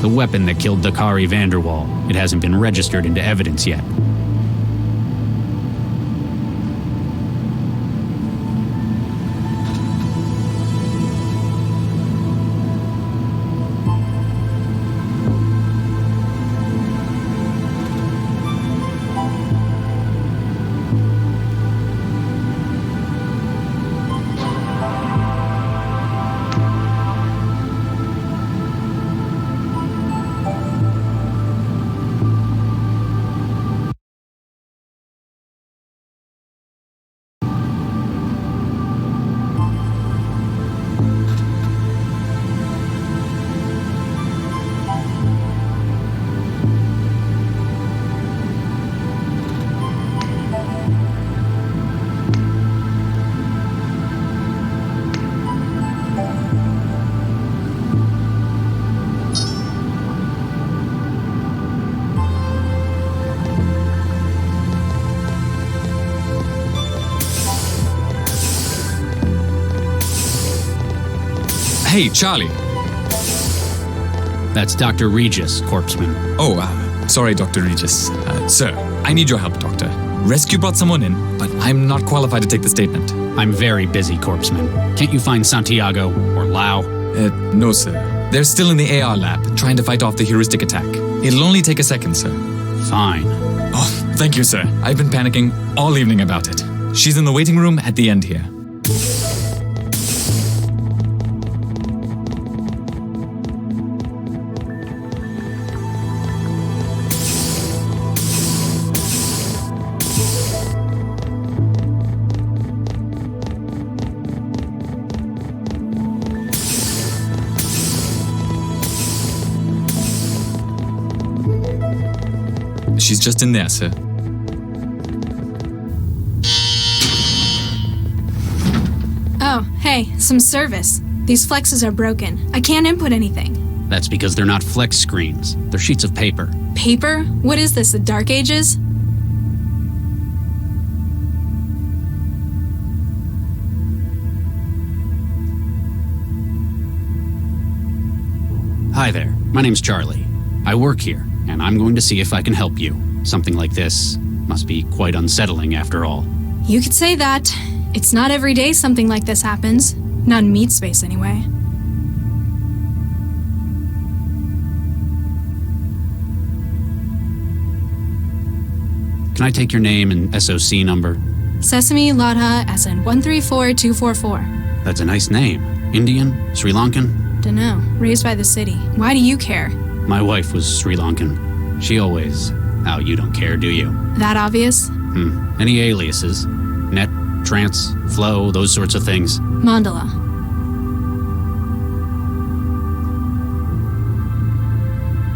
The weapon that killed Dakari Vanderwall. It hasn't been registered into evidence yet. Hey, Charlie. That's Dr. Regis, corpseman. Oh, sorry, Dr. Regis. Sir, I need your help, Doctor. Rescue brought someone in, but I'm not qualified to take the statement. I'm very busy, corpseman. Can't you find Santiago or Lau? No, sir. They're still in the AR lab, trying to fight off the heuristic attack. It'll only take a second, sir. Fine. Oh, thank you, sir. I've been panicking all evening about it. She's in the waiting room at the end here. She's just in there, sir. Oh, hey, some service. These flexes are broken. I can't input anything. That's because they're not flex screens. They're sheets of paper. Paper? What is this, the Dark Ages? Hi there. My name's Charlie. I work here, and I'm going to see if I can help you. Something like this must be quite unsettling after all. You could say that. It's not every day something like this happens. Not in meat space, anyway. Can I take your name and SOC number? Sesame Ladha SN 134244. That's a nice name. Indian? Sri Lankan? Dunno. Raised by the city. Why do you care? My wife was Sri Lankan. She always... Oh, you don't care, do you? That obvious? Any aliases? Net, trance, flow, those sorts of things? Mandala.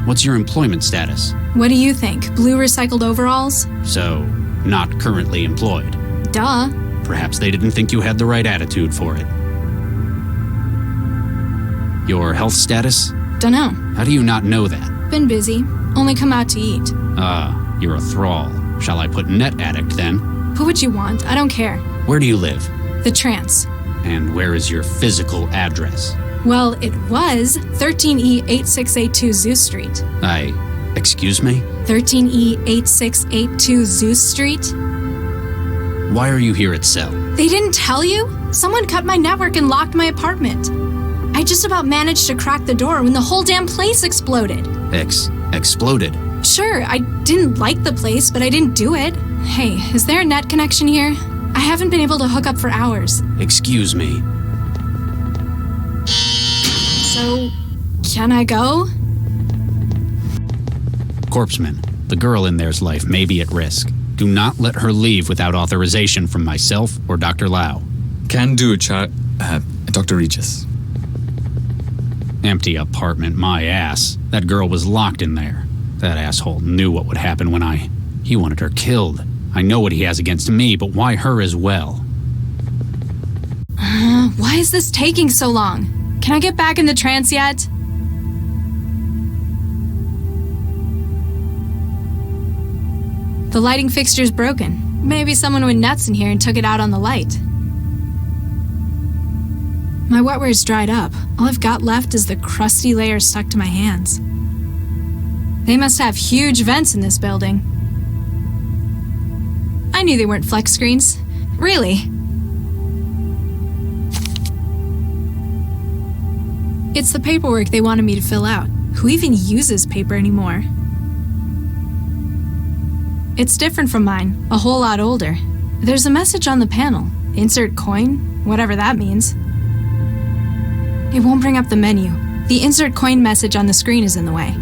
What's your employment status? What do you think? Blue recycled overalls? So, not currently employed. Duh. Perhaps they didn't think you had the right attitude for it. Your health status? Dunno. How do you not know that? Been busy. Only come out to eat. You're a thrall. Shall I put net addict then? Put what you want. I don't care. Where do you live? The trance. And where is your physical address? Well, it was 13E8682 Zeus Street. Excuse me? 13E8682 Zeus Street? Why are you here at Cell? They didn't tell you? Someone cut my network and locked my apartment. I just about managed to crack the door when the whole damn place exploded. Exploded? Sure, I didn't like the place, but I didn't do it. Hey, is there a net connection here? I haven't been able to hook up for hours. Excuse me. So, can I go? Corpseman, the girl in there's life may be at risk. Do not let her leave without authorization from myself or Dr. Lau. Can do, Dr. Regis. Empty apartment, my ass. That girl was locked in there. That asshole knew what would happen when he wanted her killed. I know what he has against me, but why her as well? Why is this taking so long? Can I get back in the trance yet? The lighting fixture's broken. Maybe someone went nuts in here and took it out on the light. My wetware's dried up. All I've got left is the crusty layer stuck to my hands. They must have huge vents in this building. I knew they weren't flex screens. Really. It's the paperwork they wanted me to fill out. Who even uses paper anymore? It's different from mine, a whole lot older. There's a message on the panel. Insert coin, whatever that means. It won't bring up the menu. The insert coin message on the screen is in the way.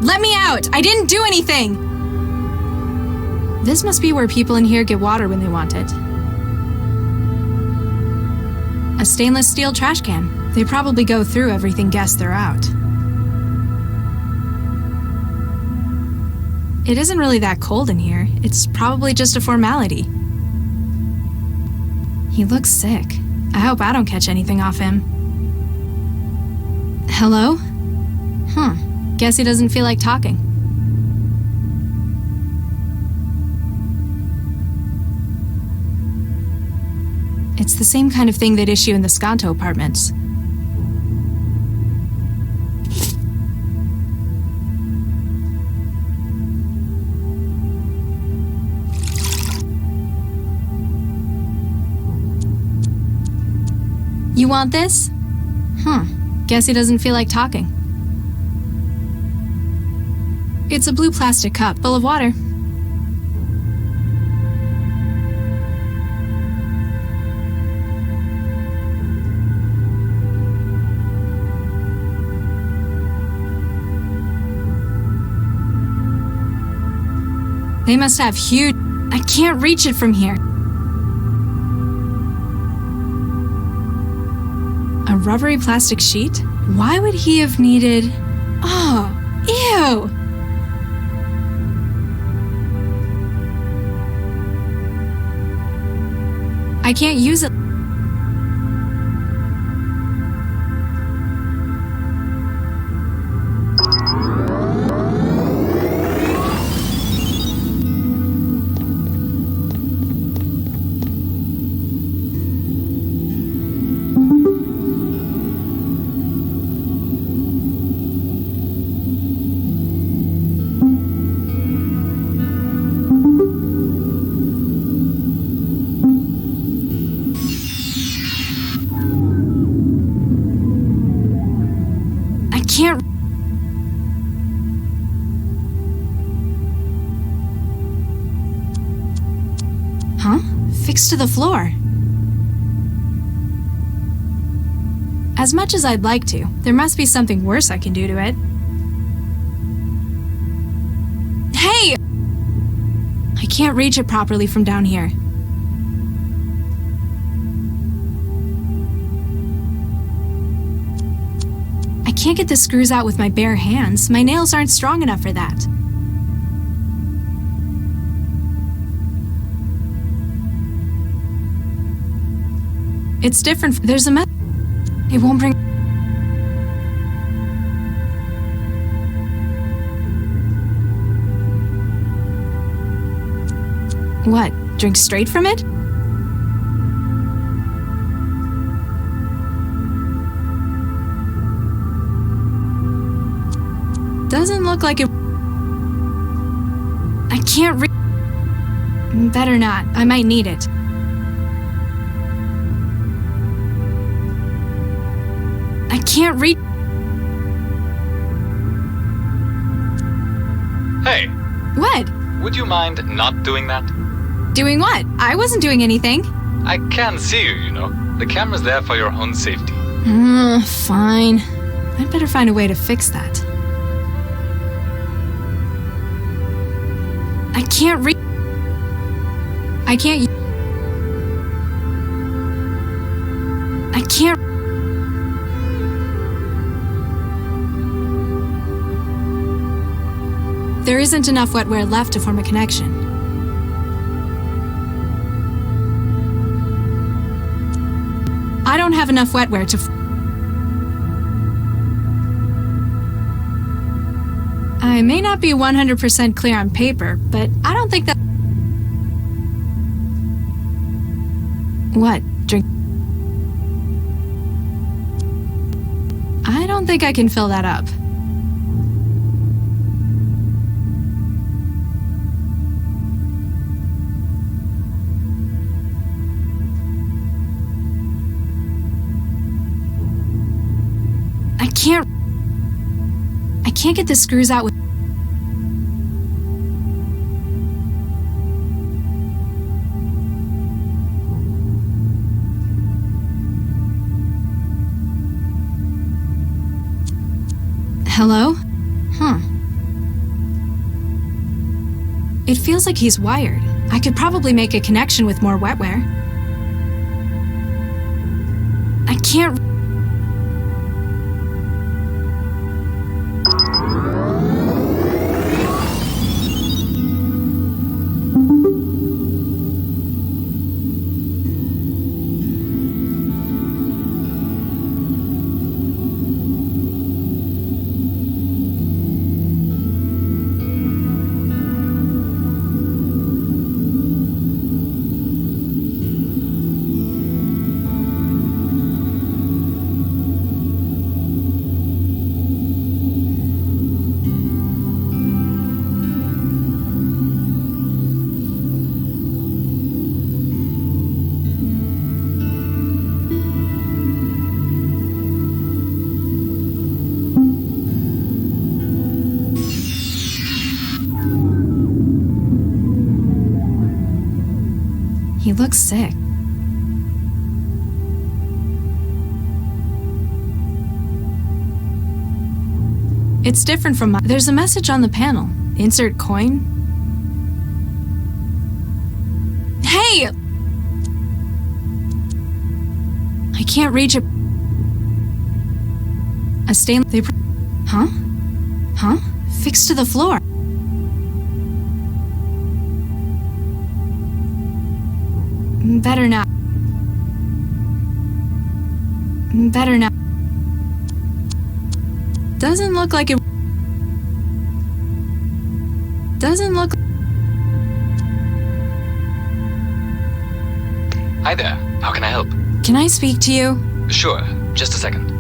Let me out! I didn't do anything! This must be where people in here get water when they want it. A stainless steel trash can. They probably go through everything guests throw out. It isn't really that cold in here. It's probably just a formality. He looks sick. I hope I don't catch anything off him. Hello? Guess he doesn't feel like talking. It's the same kind of thing they'd issue in the Skanto apartments. You want this? Guess he doesn't feel like talking. It's a blue plastic cup full of water. They must have huge... I can't reach it from here. A rubbery plastic sheet? Why would he have needed... Oh, ew! I can't use it. Can't. Fixed to the floor. As much as I'd like to, there must be something worse I can do to it. Hey! I can't reach it properly from down here. I can't get the screws out with my bare hands. My nails aren't strong enough for that. It's different. There's a method. It won't bring... What? Drink straight from it? Doesn't look like it. I can't read. Better not. I might need it. I can't read. Hey. What? would you mind not doing that? Doing what? I wasn't doing anything. I can see you, you know. The camera's there for your own safety. Fine. I'd better find a way to fix that. I can't read. I can't. I can't. There isn't enough wetware left to form a connection. I don't have enough wetware to. I may not be 100% clear on paper, but I don't think that. What? Drink. I don't think I can fill that up. I can't get the screws out with. Hello? Huh. It feels like he's wired. I could probably make a connection with more wetware. I can't. He looks sick. It's different from There's a message on the panel. Insert coin. Hey! I can't reach a stainless. Huh? Huh? Fixed to the floor. Better not. Better not. Doesn't look like it. Doesn't look. Hi there. How can I help? Can I speak to you? Sure. Just a second.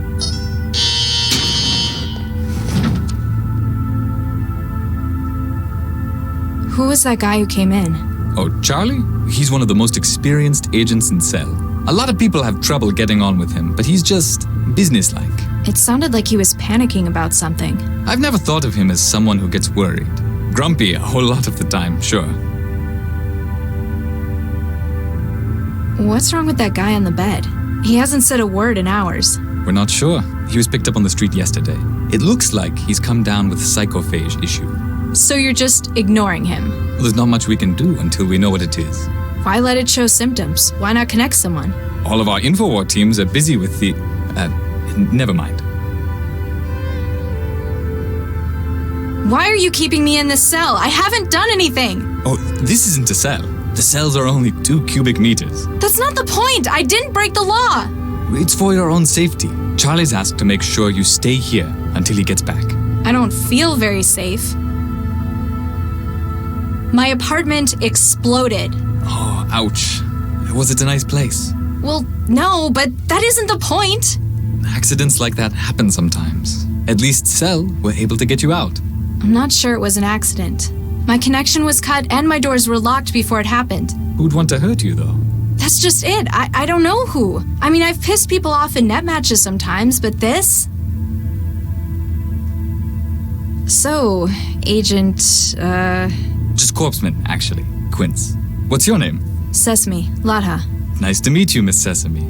Who was that guy who came in? Oh, Charlie? He's one of the most experienced agents in Cell. A lot of people have trouble getting on with him, but he's just businesslike. It sounded like he was panicking about something. I've never thought of him as someone who gets worried. Grumpy a whole lot of the time, sure. What's wrong with that guy on the bed? He hasn't said a word in hours. We're not sure. He was picked up on the street yesterday. It looks like he's come down with psychophage issue. So you're just ignoring him? Well, there's not much we can do until we know what it is. Why let it show symptoms? Why not connect someone? All of our InfoWar teams are busy with the... never mind. Why are you keeping me in this cell? I haven't done anything! Oh, this isn't a cell. The cells are only 2 cubic meters. That's not the point! I didn't break the law! It's for your own safety. Charlie's asked to make sure you stay here until he gets back. I don't feel very safe. My apartment exploded. Oh, ouch. Was it a nice place? Well, no, but that isn't the point. Accidents like that happen sometimes. At least Cell were able to get you out. I'm not sure it was an accident. My connection was cut and my doors were locked before it happened. Who'd want to hurt you, though? That's just it. I don't know who. I mean, I've pissed people off in net matches sometimes, but this? So, Agent, Just corpseman, actually. Quince. What's your name? Sesame, Latha. Nice to meet you, Miss Sesame.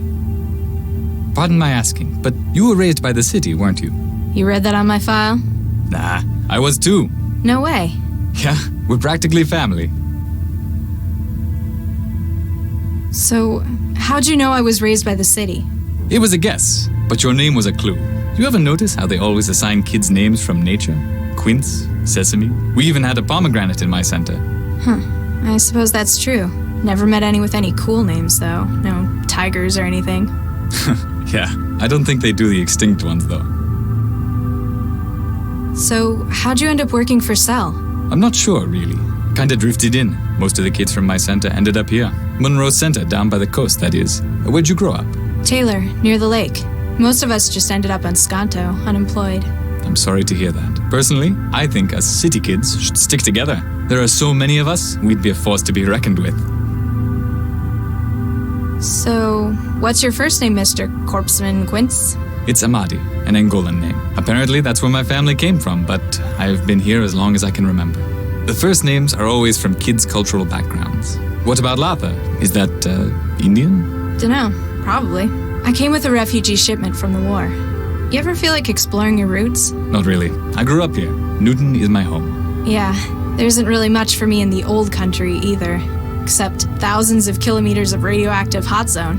Pardon my asking, but you were raised by the city, weren't you? You read that on my file? Nah, I was too. No way. Yeah, we're practically family. So, how'd you know I was raised by the city? It was a guess, but your name was a clue. You ever notice how they always assign kids names from nature? Quince, Sesame. We even had a pomegranate in my center. I suppose that's true. Never met any with any cool names, though. No tigers or anything. Yeah, I don't think they do the extinct ones, though. So, how'd you end up working for Cell? I'm not sure, really. Kinda drifted in. Most of the kids from my center ended up here. Monroe Center, down by the coast, that is. Where'd you grow up? Taylor, near the lake. Most of us just ended up on Skanto, unemployed. I'm sorry to hear that. Personally, I think us city kids should stick together. There are so many of us, we'd be a force to be reckoned with. So, what's your first name, Mr. Corpseman Quince? It's Amadi, an Angolan name. Apparently that's where my family came from, but I've been here as long as I can remember. The first names are always from kids' cultural backgrounds. What about Latha? Is that, Indian? Dunno, probably. I came with a refugee shipment from the war. You ever feel like exploring your roots? Not really. I grew up here. Newton is my home. Yeah, there isn't really much for me in the old country either, except thousands of kilometers of radioactive hot zone.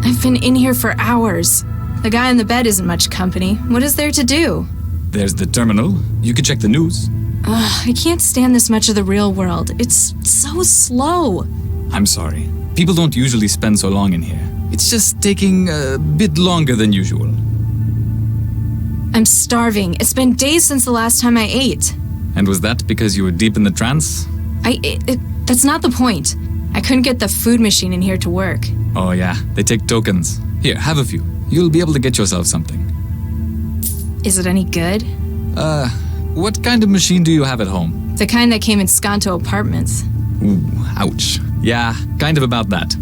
I've been in here for hours. The guy in the bed isn't much company. What is there to do? There's the terminal. You could check the news. I can't stand this much of the real world. It's so slow. I'm sorry. People don't usually spend so long in here. It's just taking a bit longer than usual. I'm starving. It's been days since the last time I ate. And was that because you were deep in the trance? That's not the point. I couldn't get the food machine in here to work. Oh yeah, they take tokens. Here, have a few. You'll be able to get yourself something. Is it any good? What kind of machine do you have at home? The kind that came in Skanto apartments. Ooh, ouch. Yeah, kind of about that.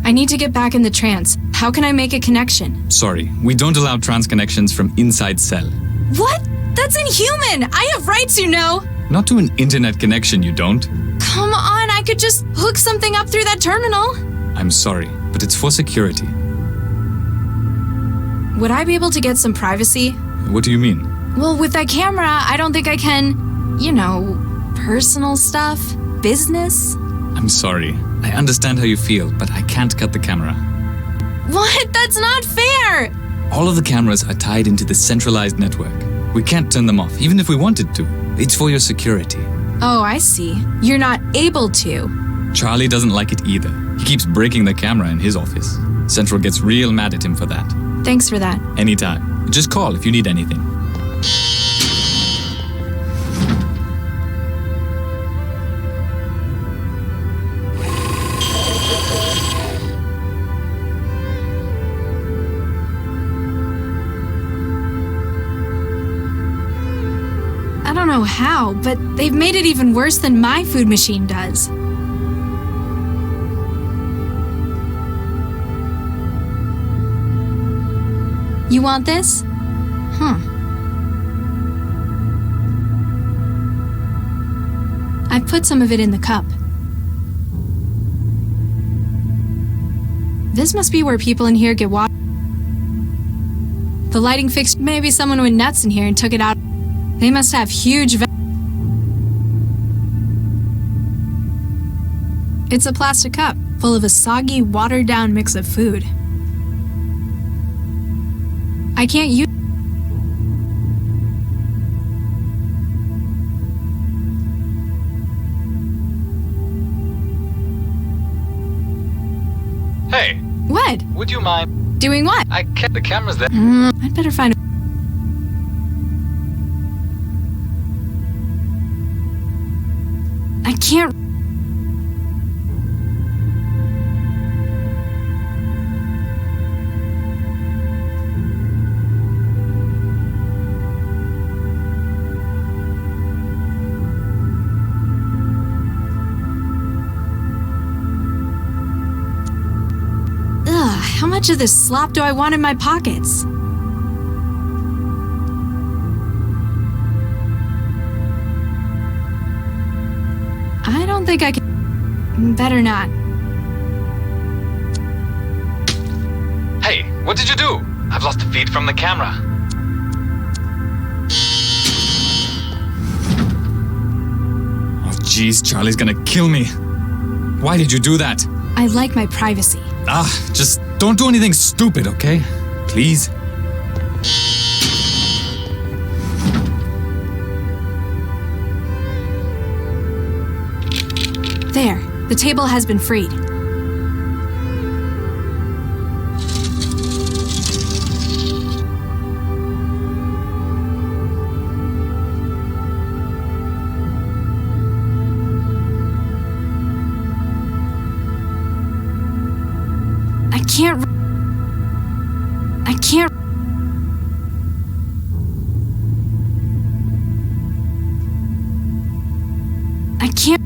I need to get back in the trance. How can I make a connection? Sorry, we don't allow trans connections from inside Cell. What? That's inhuman! I have rights, you know! Not to an internet connection, you don't. Come on, I could just hook something up through that terminal. I'm sorry, but it's for security. Would I be able to get some privacy? What do you mean? Well, with that camera, I don't think I can, personal stuff, business. I'm sorry. I understand how you feel, but I can't cut the camera. What? That's not fair! All of the cameras are tied into the centralized network. We can't turn them off, even if we wanted to. It's for your security. Oh, I see. You're not able to. Charlie doesn't like it either. He keeps breaking the camera in his office. Central gets real mad at him for that. Thanks for that. Anytime. Just call if you need anything. I don't know how, but they've made it even worse than my food machine does. You want this? I put some of it in the cup. This must be where people in here get water. The lighting fixed. Maybe someone went nuts in here and took it out. They must have huge It's a plastic cup full of a soggy, watered-down mix of food. I can't use. Hey, What? would you mind? Doing what? I kept the cameras there. I'd better find a. I can't. How much of this slop do I want in my pockets? think I can... Better not. Hey, what did you do? I've lost the feed from the camera. Oh, jeez, Charlie's gonna kill me. Why did you do that? I like my privacy. Just don't do anything stupid, okay? Please? There, the table has been freed. I can't...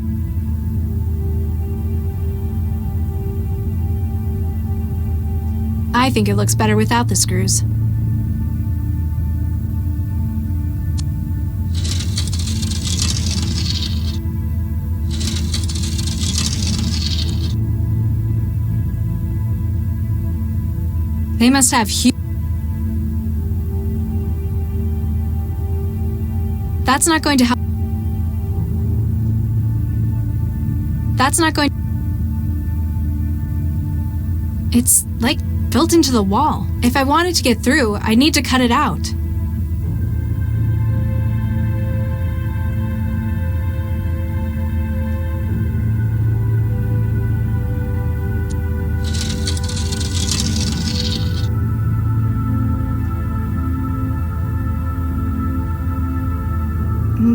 I think it looks better without the screws. They must have huge... That's not going to help. That's not going... It's like built into the wall. If I wanted to get through, I'd need to cut it out.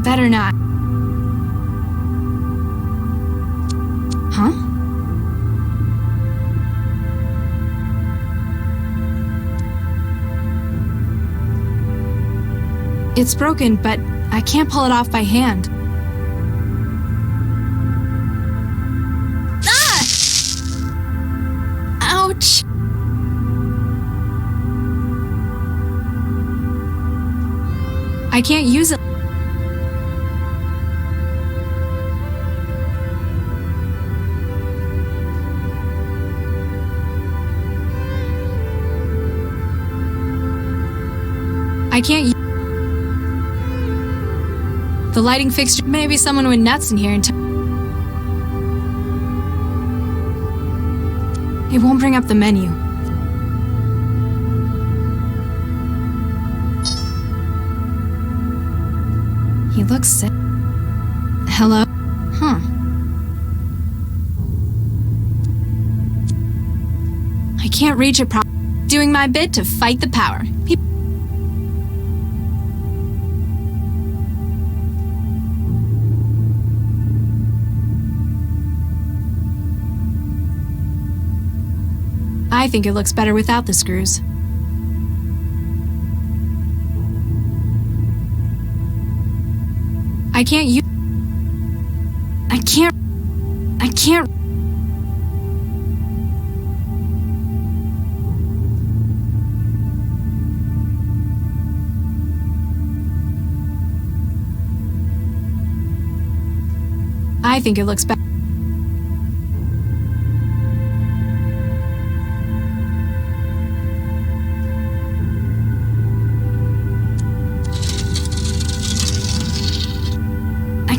Better not. Huh? It's broken, but I can't pull it off by hand. Ah! Ouch! I can't use it. I can't. The lighting fixture. Maybe someone went nuts in here and. It won't bring up the menu. He looks sick. Hello? Huh. I can't reach it properly. Doing my bit to fight the power. I think it looks better without the screws. I can't use... I can't... I think it looks better.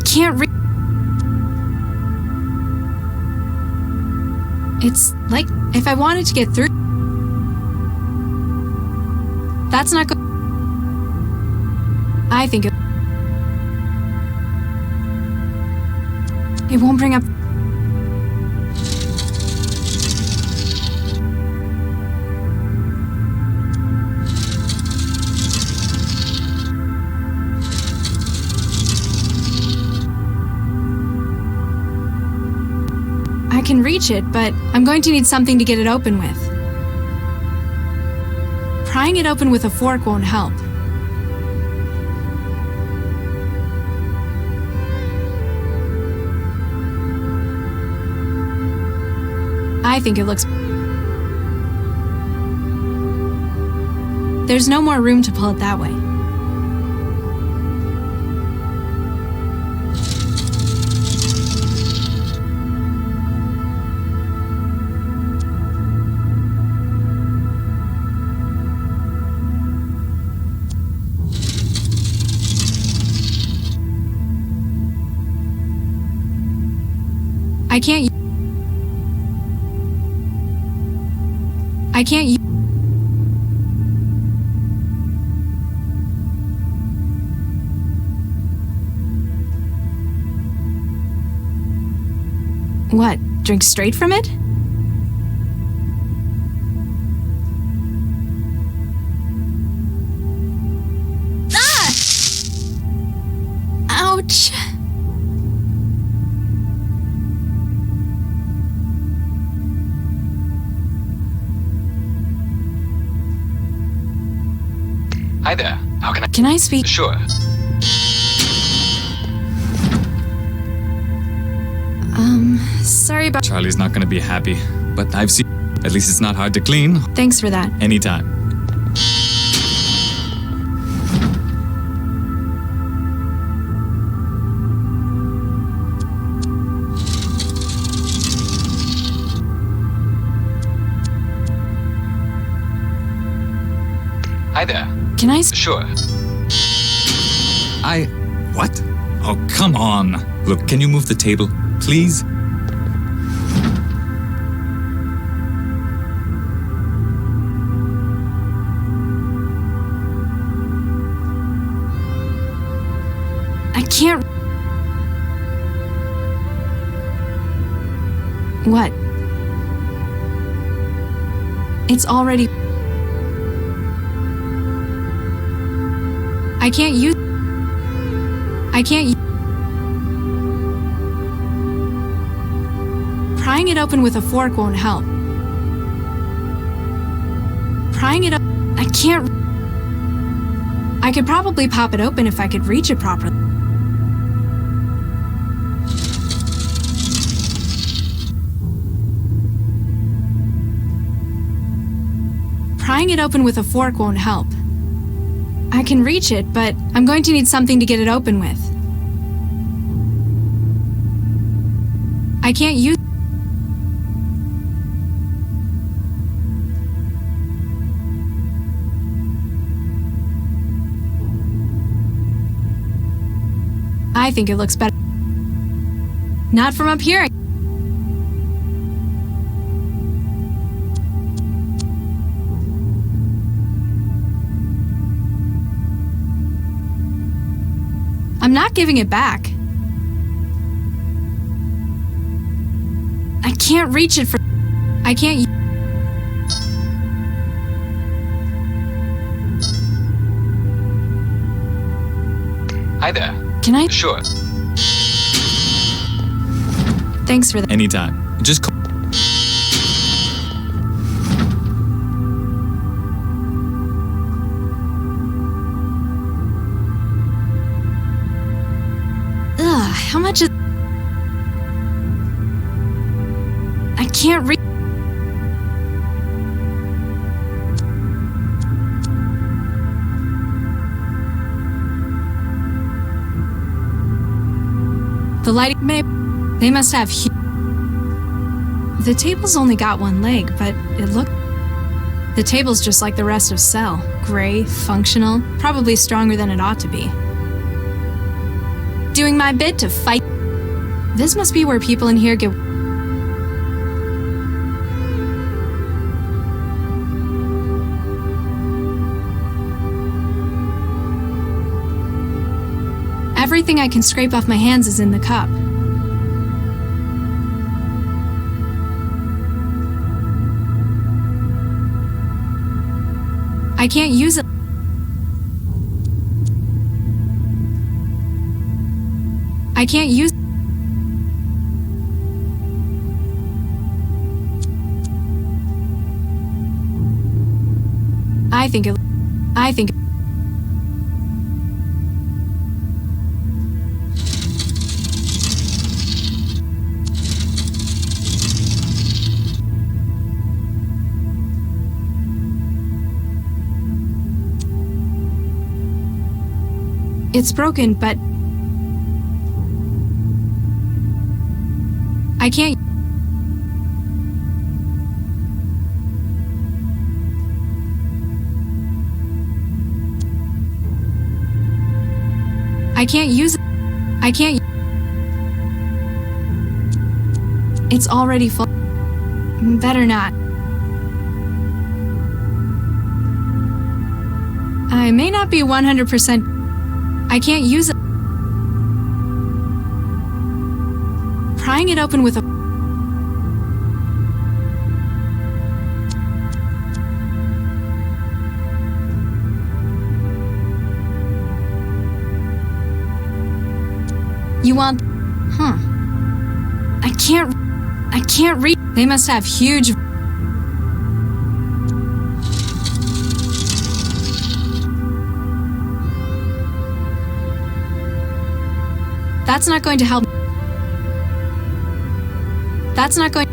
Can't read. It's like if I wanted to get through. That's not good. I think it won't bring up. I can reach it, but I'm going to need something to get it open with. Prying it open with a fork won't help. I think it looks... There's no more room to pull it that way. I can't. I can't. What? Drink straight from it? Ah! Ouch! Hi there. How can I? Can I speak? Sure. Sorry about. Charlie's not gonna be happy, but I've seen. At least it's not hard to clean. Thanks for that. Anytime. Hi there. Can I? Sure. What? Oh, come on. Look, can you move the table, please? I can't. What? It's already. I can't use. I can't. Prying it open with a fork won't help. Prying it up. I can't. I could probably pop it open if I could reach it properly. Prying it open with a fork won't help. I can reach it, but I'm going to need something to get it open with. I can't use. I think it looks better. Not from up here. I'm not giving it back. I can't reach it for. I can't. Hi there. Can I? Sure. Thanks for that. Anytime. Just call. Ugh, how much is. I can't reach. The lighting may. They must have. The table's only got one leg, but it looked. The table's just like the rest of Cell. Gray, functional, probably stronger than it ought to be. Doing my bit to fight. This must be where people in here get. Everything I can scrape off my hands is in the cup. I can't use it. I can't use. I think it. It's broken, but I can't. I can't use it. I can't. It's already full. Better not. I may not be 100%. I can't use it. Prying it open with a... You want... Huh. I can't read... They must have huge... That's not going to help. That's not going...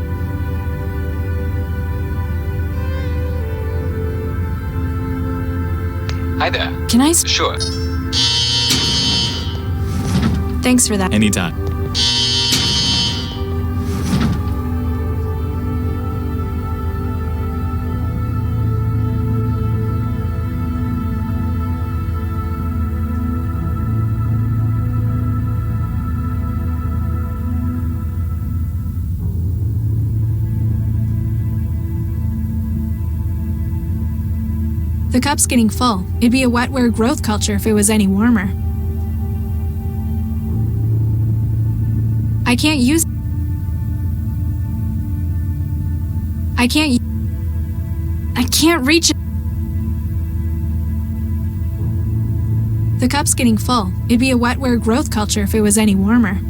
Hi there. Can I... Sure. Thanks for that. Anytime. The cup's getting full. It'd be a wetware growth culture if it was any warmer. I can't use... I can't reach it. The cup's getting full. It'd be a wetware growth culture if it was any warmer.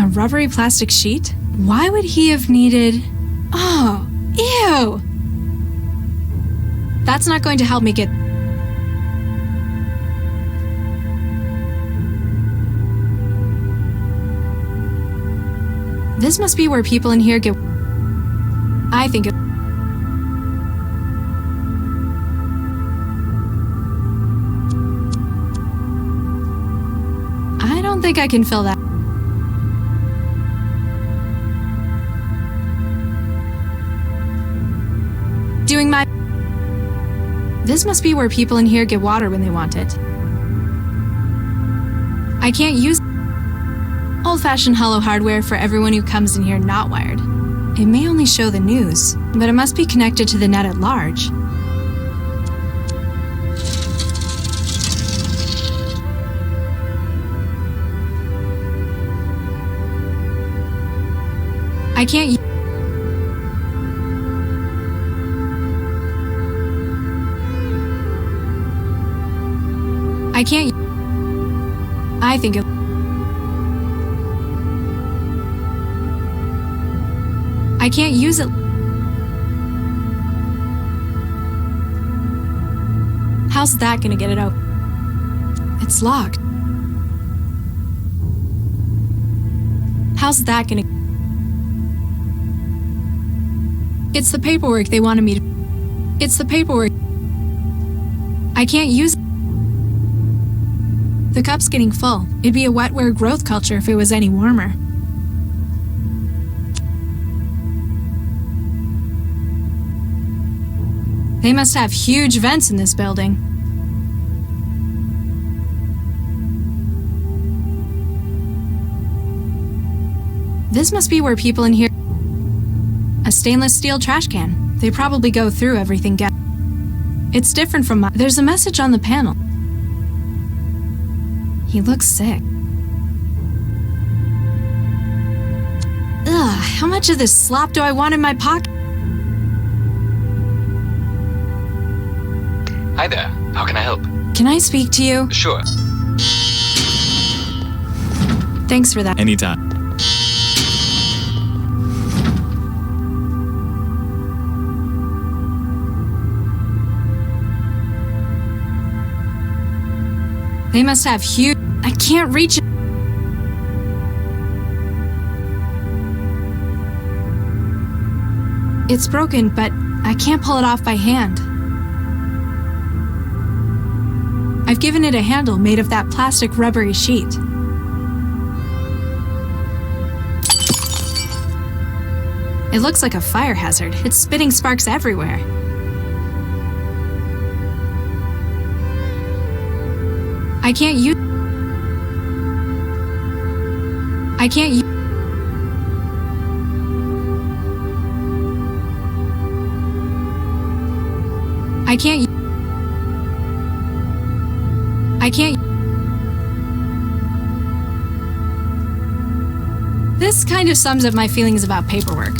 A rubbery plastic sheet? Why would he have needed... Oh, ew! That's not going to help me get... This must be where people in here get... I think it... I don't think I can fill that. Doing my... This must be where people in here get water when they want it. I can't use old-fashioned hollow hardware for everyone who comes in here not wired. It may only show the news, but it must be connected to the net at large. I can't... I can't... I think it... I can't use it... How's that gonna get it open? It's locked. How's that gonna... It's the paperwork they wanted me to... It's the paperwork... I can't use it. The cup's getting full. It'd be a wetware growth culture if it was any warmer. They must have huge vents in this building. This must be where people in here... A stainless steel trash can. They probably go through everything. It's different from my... There's a message on the panel. He looks sick. Ugh, how much of this slop do I want in my pocket? Hi there. How can I help? Can I speak to you? Sure. Thanks for that. Anytime. They must have huge... I can't reach it. It's broken, but I can't pull it off by hand. I've given it a handle made of that plastic rubbery sheet. It looks like a fire hazard. It's spitting sparks everywhere. I can't use... I can't use... I can't... I can't... This kind of sums up my feelings about paperwork.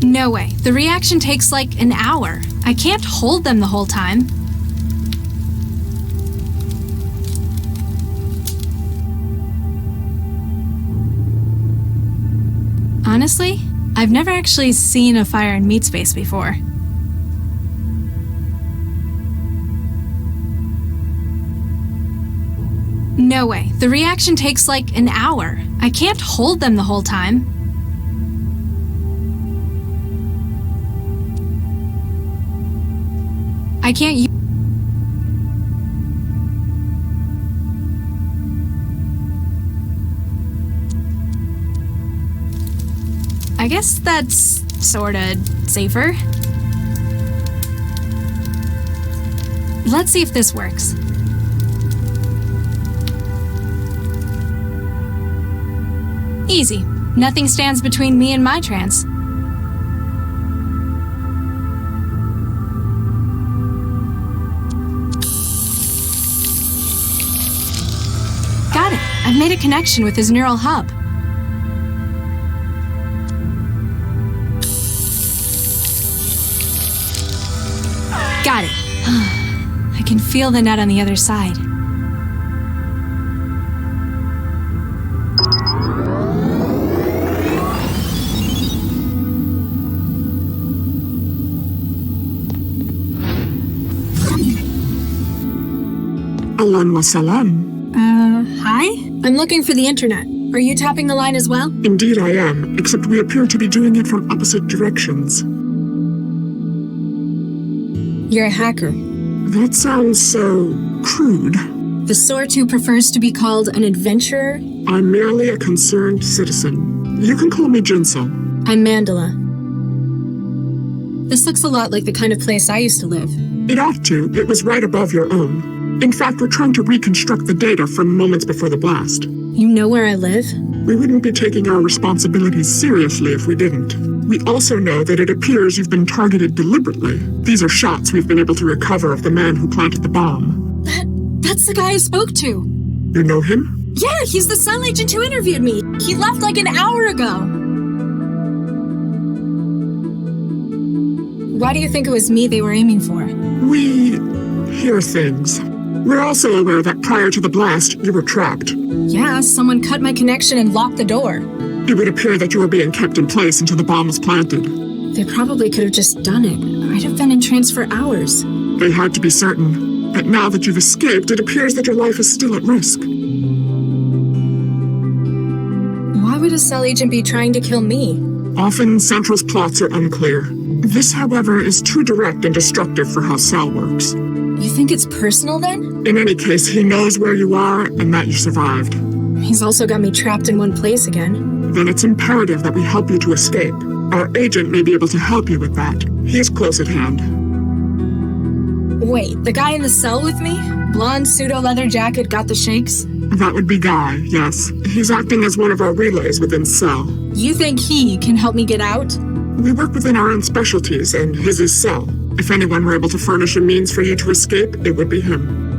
No way. The reaction takes like an hour. I can't hold them the whole time. Honestly, I've never actually seen a fire in meat space before. No way. The reaction takes like an hour. I can't hold them the whole time. I can't use... I guess that's sorta safer. Let's see if this works. Easy. Nothing stands between me and my trance. Got it. I've made a connection with his neural hub. Got it. I can feel the net on the other side. Ahlan wa salam. Hi? I'm looking for the internet. Are you tapping the line as well? Indeed I am, except we appear to be doing it from opposite directions. You're a hacker. That sounds so crude. The sort who prefers to be called an adventurer? I'm merely a concerned citizen. You can call me Jinsel. I'm Mandela. This looks a lot like the kind of place I used to live. It ought to. It was right above your own. In fact, we're trying to reconstruct the data from moments before the blast. You know where I live? We wouldn't be taking our responsibilities seriously if we didn't. We also know that it appears you've been targeted deliberately. These are shots we've been able to recover of the man who planted the bomb. That's the guy I spoke to. You know him? Yeah, he's the cell agent who interviewed me. He left like an hour ago. Why do you think it was me they were aiming for? We hear things. We're also aware that prior to the blast, you were trapped. Yeah, someone cut my connection and locked the door. It would appear that you were being kept in place until the bomb was planted. They probably could have just done it. I'd have been in trance for hours. They had to be certain. But now that you've escaped, it appears that your life is still at risk. Why would a cell agent be trying to kill me? Often, Central's plots are unclear. This, however, is too direct and destructive for how Cell works. You think it's personal then? In any case, he knows where you are and that you survived. He's also got me trapped in one place again. Then it's imperative that we help you to escape. Our agent may be able to help you with that. He is close at hand. Wait, the guy in the cell with me? Blonde pseudo-leather jacket, got the shakes? That would be Guy, yes. He's acting as one of our relays within Cell. You think he can help me get out? We work within our own specialties, and his is Cell. If anyone were able to furnish a means for you to escape, it would be him.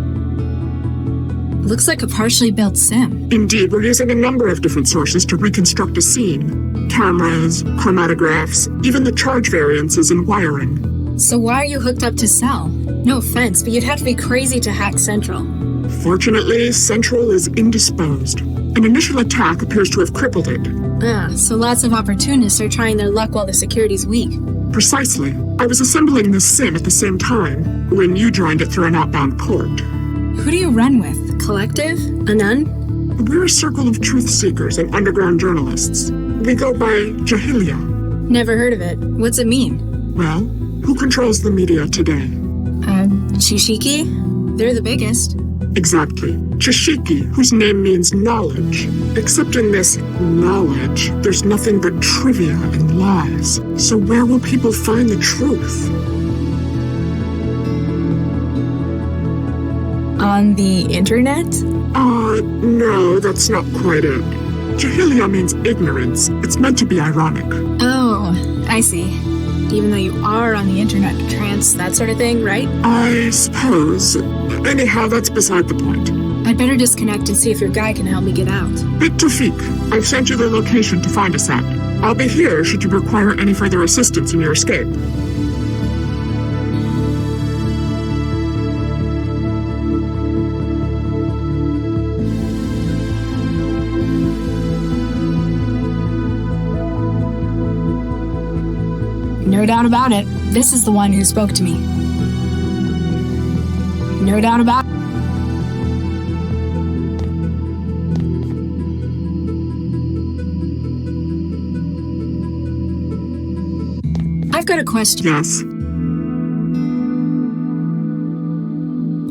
Looks like a partially built sim. Indeed, we're using a number of different sources to reconstruct a scene. Cameras, chromatographs, even the charge variances and wiring. So why are you hooked up to Cell? No offense, but you'd have to be crazy to hack Central. Fortunately, Central is indisposed. An initial attack appears to have crippled it. So lots of opportunists are trying their luck while the security's weak. Precisely. I was assembling this sim at the same time when you joined it through an outbound port. Who do you run with? Collective? A nun? We're a circle of truth seekers and underground journalists. We go by Jahilia. Never heard of it. What's it mean? Well, who controls the media today? Chishiki? They're the biggest. Exactly. Chishiki, whose name means knowledge. Except in this knowledge, there's nothing but trivia and lies. So where will people find the truth? On the internet? No, that's not quite it. Jahilia means ignorance. It's meant to be ironic. Oh, I see. Even though you are on the internet, trance, that sort of thing, right? I suppose. Anyhow, that's beside the point. I'd better disconnect and see if your guy can help me get out. Tawfiq, I've sent you the location to find us at. I'll be here should you require any further assistance in your escape. No doubt about it. This is the one who spoke to me. No doubt about it. I've got a question. Yes.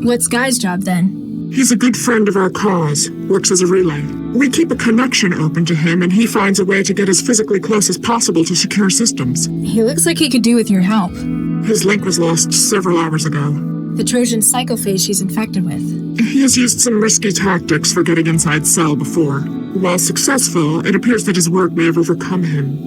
What's Guy's job then? He's a good friend of our cause, works as a relay. We keep a connection open to him, and he finds a way to get as physically close as possible to secure systems. He looks like he could do with your help. His link was lost several hours ago. The Trojan psychophage he's infected with. He has used some risky tactics for getting inside Cell before. While successful, it appears that his work may have overcome him.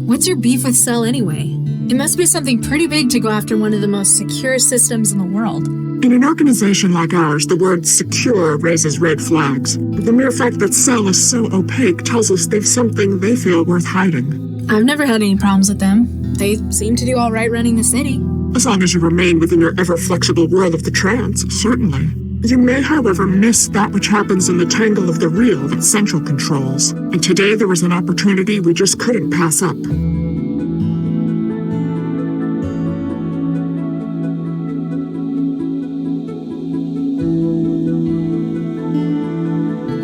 What's your beef with Cell anyway? It must be something pretty big to go after one of the most secure systems in the world. In an organization like ours, the word secure raises red flags. The mere fact that Cell is so opaque tells us they've something they feel worth hiding. I've never had any problems with them. They seem to do all right running the city. As long as you remain within your ever-flexible world of the trance, certainly. You may, however, miss that which happens in the tangle of the real that Central controls. And today there was an opportunity we just couldn't pass up.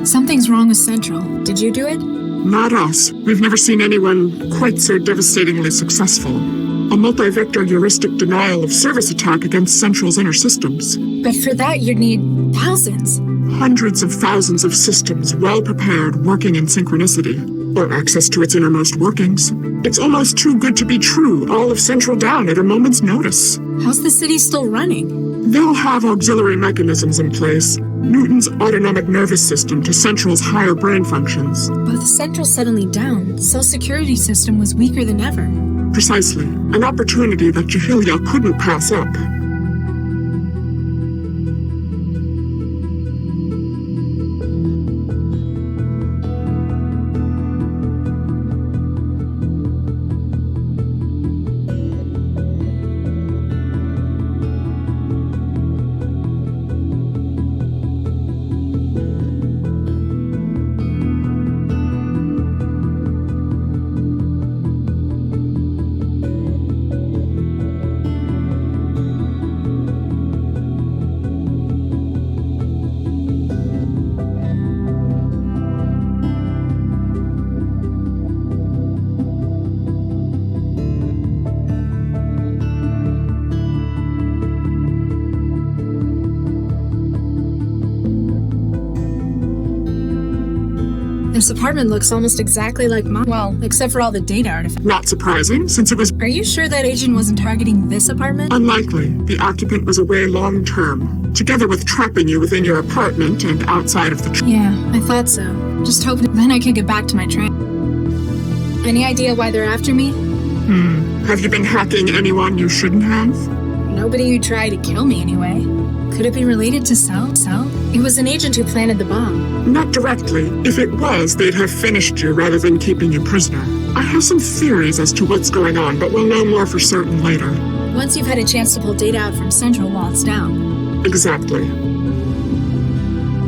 Something's wrong with Central. Did you do it? Not us. We've never seen anyone quite so devastatingly successful. A multi-vector heuristic denial of service attack against Central's inner systems. But for that, you'd need thousands. Hundreds of thousands of systems well prepared, working in synchronicity, or access to its innermost workings. It's almost too good to be true, all of Central down at a moment's notice. How's the city still running? They'll have auxiliary mechanisms in place. Newton's autonomic nervous system to Central's higher brain functions. But with Central suddenly down, Cell's security system was weaker than ever. Precisely. An opportunity that Jahilia couldn't pass up. This apartment looks almost exactly like mine. Well, except for all the data artifacts. Not surprising, since it was Are you sure that agent wasn't targeting this apartment? unlikely. The occupant was away long term, together with trapping you within your apartment and outside of the Yeah, I thought so. Just hoping then I could get back to my train. Any idea why they're after me? Have you been hacking anyone you shouldn't have? Nobody who tried to kill me anyway. Could it be related to Cell? It was an agent who planted the bomb. Not directly. If it was, they'd have finished you rather than keeping you prisoner. I have some theories as to what's going on, but we'll know more for certain later. Once you've had a chance to pull data out from Central while it's down. Exactly.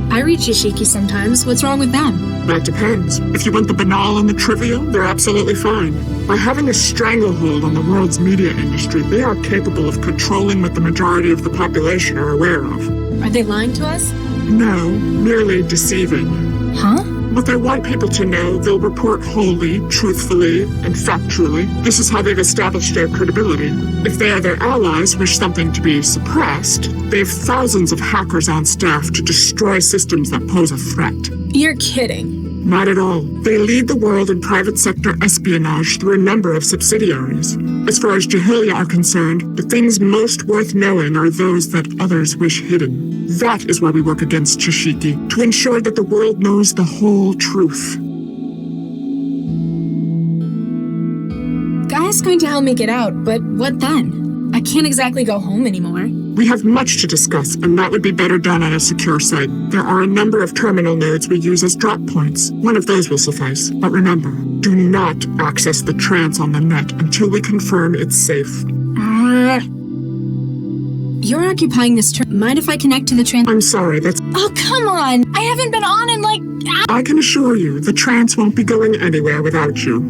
I read Yashiki sometimes. What's wrong with them? That depends. If you want the banal and the trivial, they're absolutely fine. By having a stranglehold on the world's media industry, they are capable of controlling what the majority of the population are aware of. Are they lying to us? No, merely deceiving. Huh? What they want people to know, they'll report wholly, truthfully, and factually. This is how they've established their credibility. If they or their allies wish something to be suppressed, they've thousands of hackers on staff to destroy systems that pose a threat. You're kidding. Not at all. They lead the world in private sector espionage through a number of subsidiaries. As far as Jahilia are concerned, the things most worth knowing are those that others wish hidden. That is why we work against Chishiki, to ensure that the world knows the whole truth. Gaia's going to help me get out, but what then? I can't exactly go home anymore. We have much to discuss, and that would be better done on a secure site. There are a number of terminal nodes we use as drop points. One of those will suffice. But remember, do not access the trance on the net until we confirm it's safe. You're occupying this mind if I connect to the trance? I'm sorry, that's... Oh, come on! I haven't been on in I can assure you, the trance won't be going anywhere without you.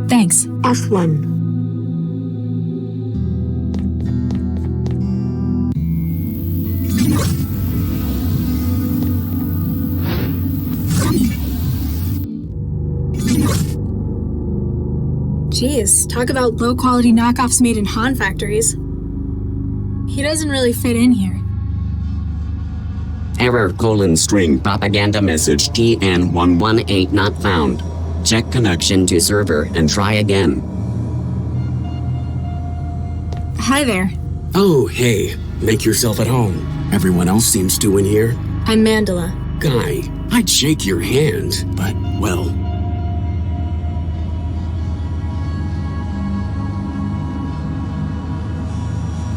Thanks. Off one. Jeez, talk about low-quality knockoffs made in Han factories. He doesn't really fit in here. Error: string propaganda message TN118 not found. Check connection to server and try again. Hi there. Oh, hey. Make yourself at home. Everyone else seems to in here. I'm Mandela. Guy, I'd shake your hand, but, well...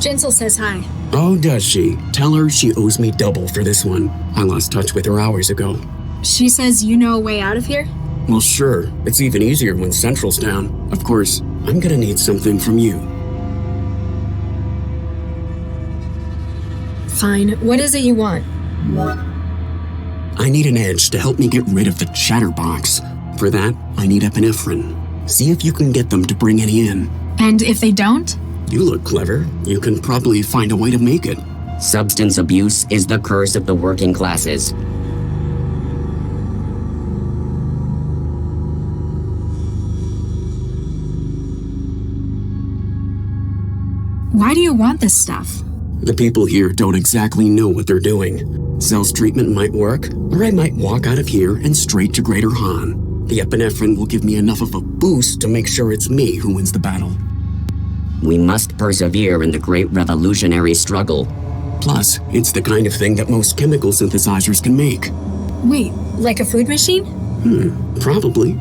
Jinsel says hi. Oh, does she? Tell her she owes me double for this one. I lost touch with her hours ago. She says you know a way out of here? Well, sure. It's even easier when Central's down. Of course, I'm gonna need something from you. Fine. What is it you want? I need an edge to help me get rid of the chatterbox. For that, I need epinephrine. See if you can get them to bring any in. And if they don't? You look clever. You can probably find a way to make it. Substance abuse is the curse of the working classes. Why do you want this stuff? The people here don't exactly know what they're doing. Cell's treatment might work, or I might walk out of here and straight to Greater Han. The epinephrine will give me enough of a boost to make sure it's me who wins the battle. We must persevere in the great revolutionary struggle. Plus, it's the kind of thing that most chemical synthesizers can make. Wait, like a food machine? Probably.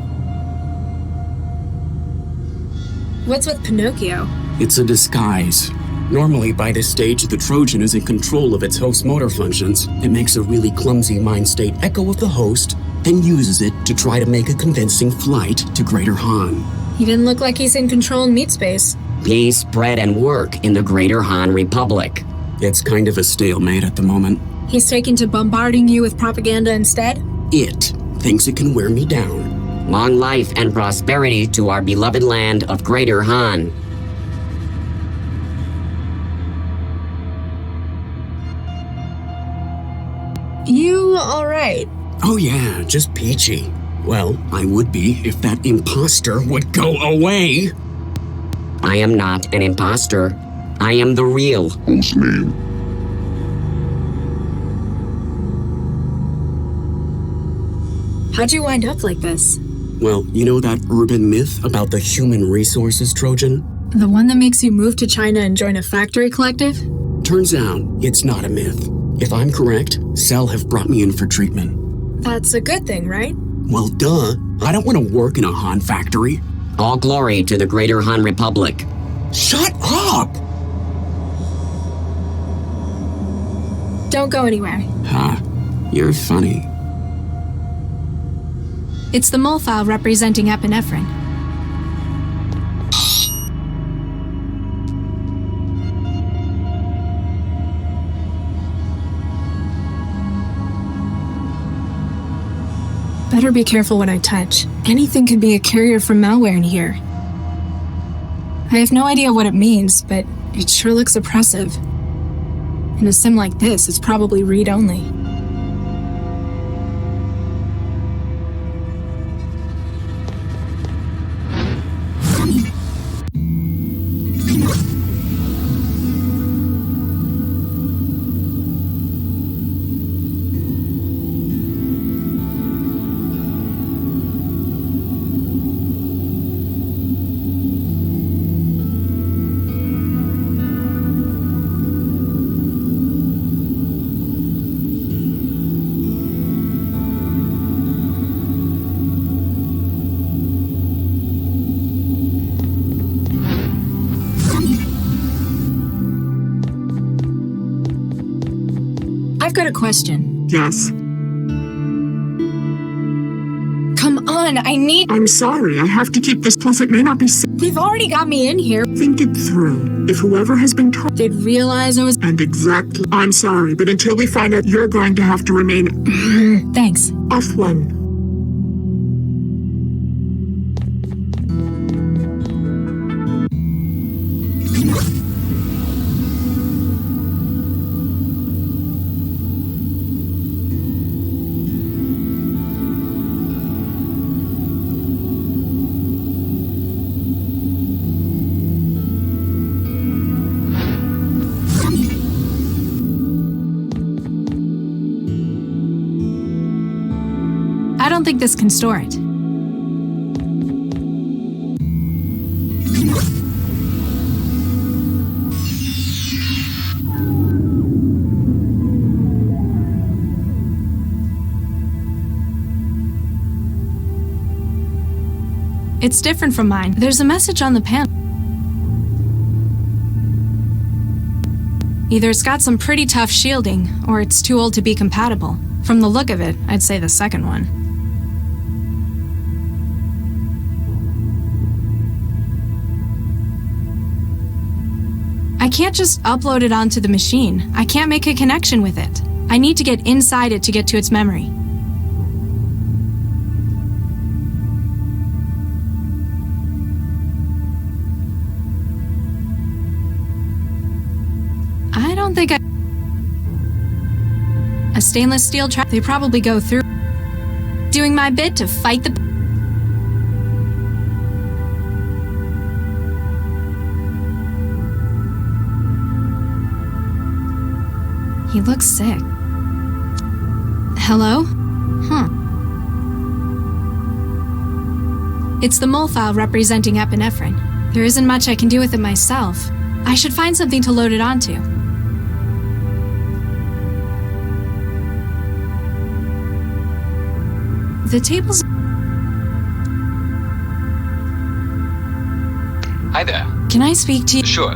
What's with Pinocchio? It's a disguise. Normally, by this stage, the Trojan is in control of its host motor functions. It makes a really clumsy mind state echo of the host, then uses it to try to make a convincing flight to Greater Han. He didn't look like he's in control in meat space. Peace, bread, and work in the Greater Han Republic. It's kind of a stalemate at the moment. He's taken to bombarding you with propaganda instead? It thinks it can wear me down. Long life and prosperity to our beloved land of Greater Han. You alright? Oh yeah, just peachy. Well, I would be if that imposter would go away. I am not an imposter. I am the real. Whose name? How'd you wind up like this? Well, you know that urban myth about the human resources Trojan? The one that makes you move to China and join a factory collective? Turns out, it's not a myth. If I'm correct, Cell have brought me in for treatment. That's a good thing, right? Well, duh. I don't want to work in a Han factory. All glory to the Greater Han Republic. Shut up! Don't go anywhere. Ha, you're funny. It's the mole file representing epinephrine. Better be careful what I touch. Anything could be a carrier for malware in here. I have no idea what it means, but it sure looks oppressive. In a sim like this, it's probably read-only. I've got a question. Yes. Come on, I need... I'm sorry, I have to keep this plus it may not be safe. They've already got me in here. Think it through. If whoever has been told... They'd realize I was... And exactly... I'm sorry, but until we find out, you're going to have to remain... Thanks. off one. I don't think this can store it. It's different from mine. There's a message on the panel. Either it's got some pretty tough shielding, or it's too old to be compatible. From the look of it, I'd say the second one. I can't just upload it onto the machine. I can't make a connection with it. I need to get inside it to get to its memory. I don't think a stainless steel trap they probably go through. Doing my bit to fight the... He looks sick. Hello? Huh. It's the mole file representing epinephrine. There isn't much I can do with it myself. I should find something to load it onto. The tables... Hi there. Can I speak to you? Sure.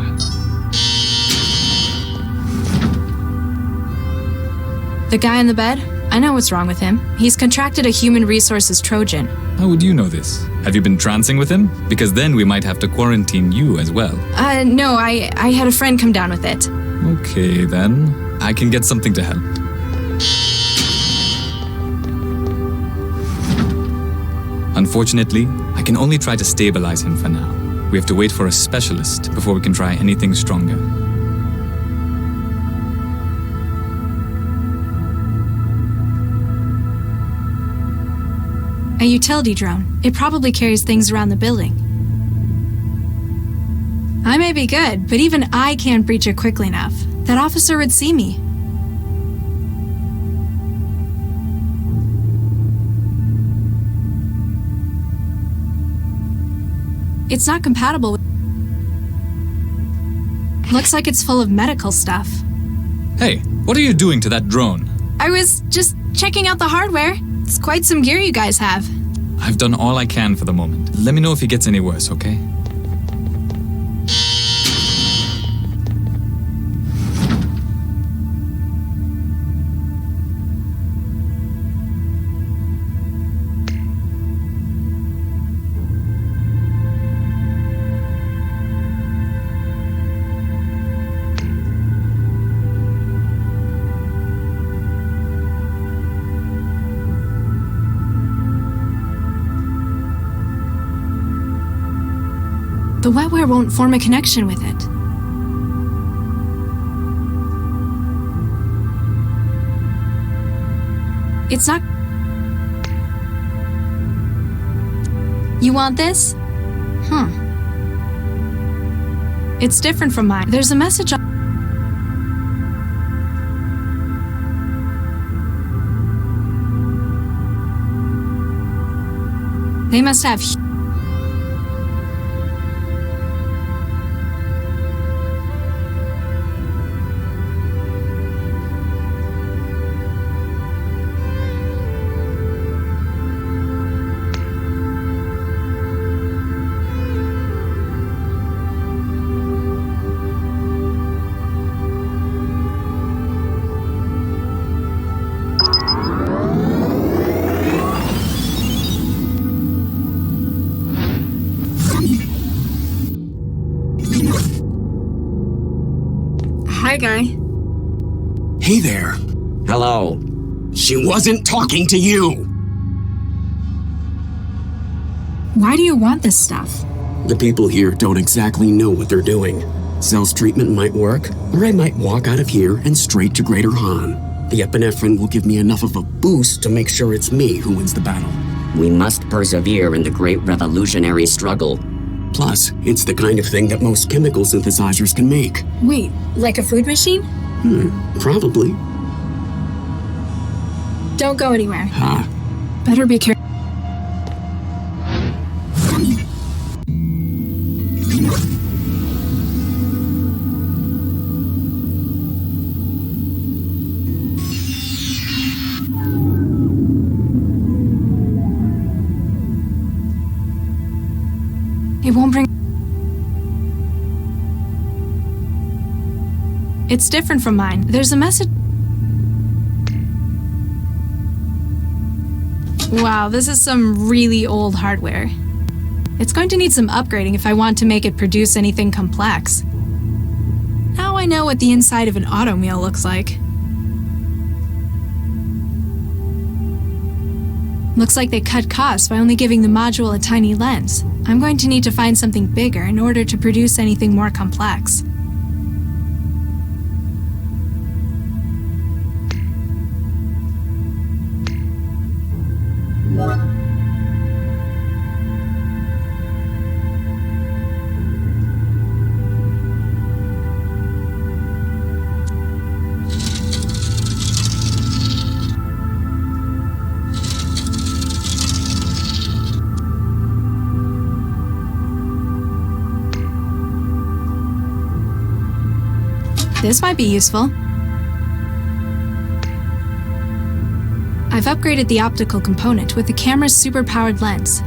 The guy in the bed? I know what's wrong with him. He's contracted a human resources Trojan. How would you know this? Have you been trancing with him? Because then we might have to quarantine you as well. No, I had a friend come down with it. Okay, then. I can get something to help. Unfortunately, I can only try to stabilize him for now. We have to wait for a specialist before we can try anything stronger. A utility drone. It probably carries things around the building. I may be good, but even I can't breach it quickly enough. That officer would see me. It's not compatible with... Looks like it's full of medical stuff. Hey, what are you doing to that drone? I was just checking out the hardware. It's quite some gear you guys have. I've done all I can for the moment. Let me know if he gets any worse, okay? The wetware won't form a connection with it. It's not... You want this? Huh. It's different from mine. There's a message on... They must have... Hi, Guy. Hey there. Hello. She wasn't talking to you! Why do you want this stuff? The people here don't exactly know what they're doing. Cell's treatment might work, or I might walk out of here and straight to Greater Han. The epinephrine will give me enough of a boost to make sure it's me who wins the battle. We must persevere in the great revolutionary struggle. Plus, it's the kind of thing that most chemical synthesizers can make. Wait, like a food machine? Probably. Don't go anywhere. Huh. Better be careful. It won't bring... It's different from mine. There's a message... Wow, this is some really old hardware. It's going to need some upgrading if I want to make it produce anything complex. Now I know what the inside of an automobile looks like. Looks like they cut costs by only giving the module a tiny lens. I'm going to need to find something bigger in order to produce anything more complex. This might be useful. I've upgraded the optical component with the camera's super-powered lens.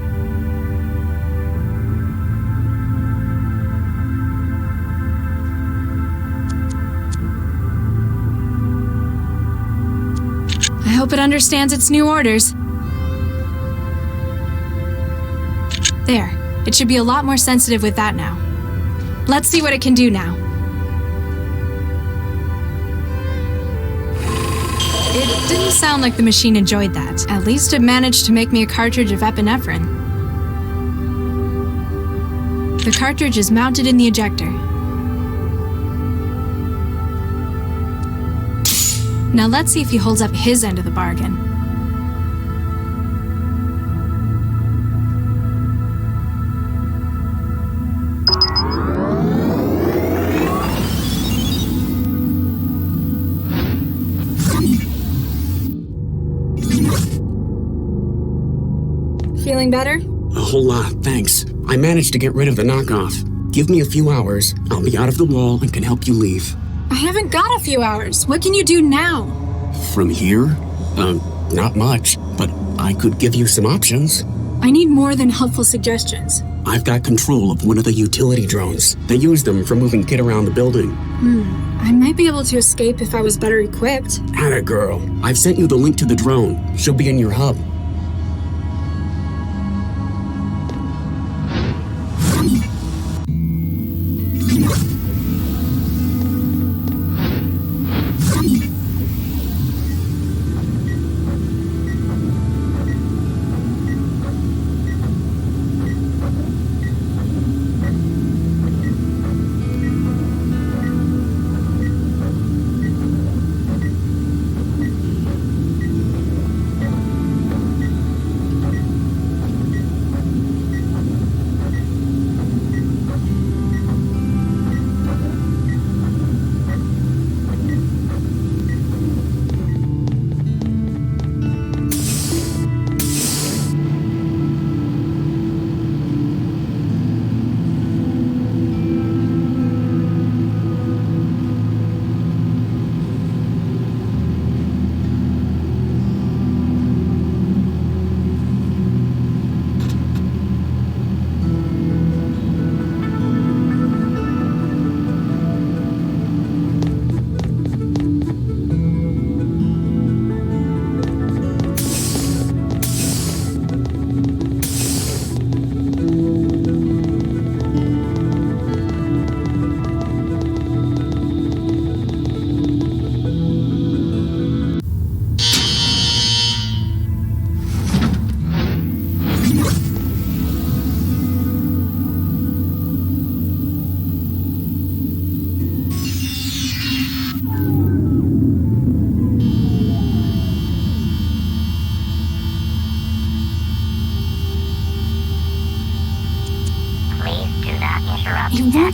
I hope it understands its new orders. There. It should be a lot more sensitive with that now. Let's see what it can do now. It didn't sound like the machine enjoyed that. At least it managed to make me a cartridge of epinephrine. The cartridge is mounted in the ejector. Now let's see if he holds up his end of the bargain. Feeling better? A whole lot, thanks. I managed to get rid of the knockoff. Give me a few hours, I'll be out of the wall and can help you leave. I haven't got a few hours. What can you do now? From here? Not much, but I could give you some options. I need more than helpful suggestions. I've got control of one of the utility drones. They use them for moving Kit around the building. I might be able to escape if I was better equipped. Atta girl. I've sent you the link to the drone. She'll be in your hub.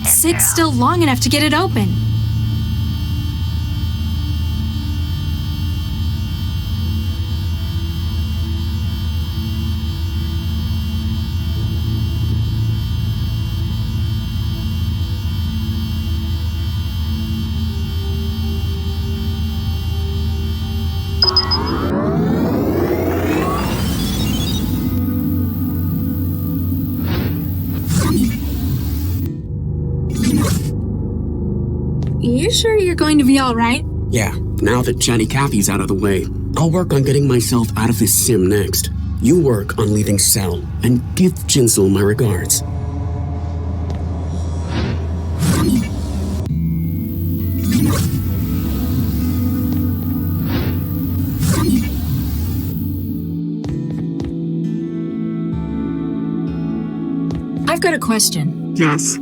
Sit still long enough to get it open. You sure you're going to be all right? Yeah, now that Chatty Cathy's out of the way, I'll work on getting myself out of this sim next. You work on leaving Cell, and give Jinsel my regards. I've got a question. Yes.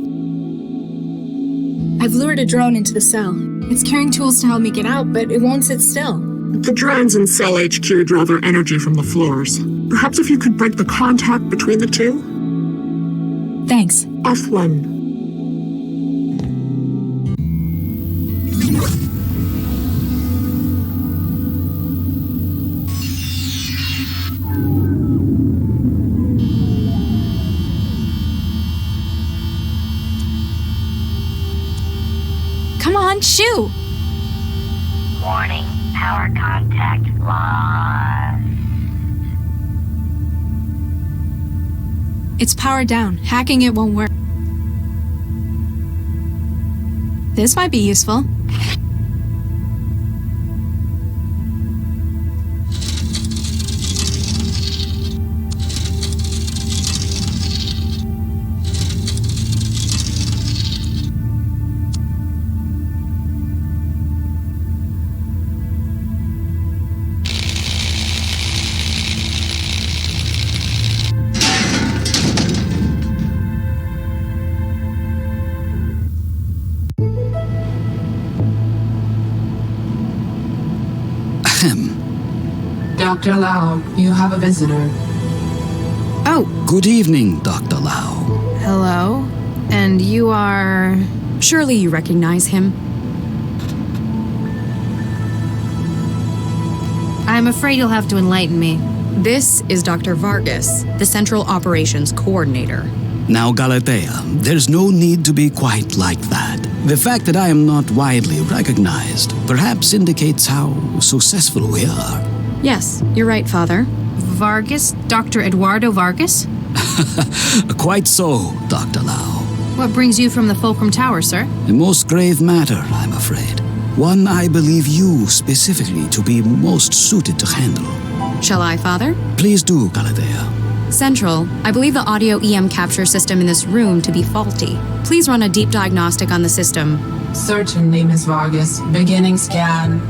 I've lured a drone into the cell. It's carrying tools to help me get out, but it won't sit still. The drones in Cell HQ draw their energy from the floors. Perhaps if you could break the contact between the two? Thanks. F1. Come on, shoo! Warning, power contact lost. It's powered down. Hacking it won't work. This might be useful. Dr. Lau, you have a visitor. Oh, Good evening, Dr. Lau. hello. And you are... Surely you recognize him. I'm afraid you'll have to enlighten me. This is Dr. Vargas, the Central Operations Coordinator. Now, Galatea, there's no need to be quite like that. The fact that I am not widely recognized perhaps indicates how successful we are. Yes, you're right, Father. Vargas? Dr. Eduardo Vargas? Quite so, Dr. Lau. What brings you from the Fulcrum Tower, sir? A most grave matter, I'm afraid. One I believe you specifically to be most suited to handle. Shall I, Father? Please do, Galatea. Central, I believe the audio EM capture system in this room to be faulty. Please run a deep diagnostic on the system. Certainly, Ms. Vargas. Beginning scan.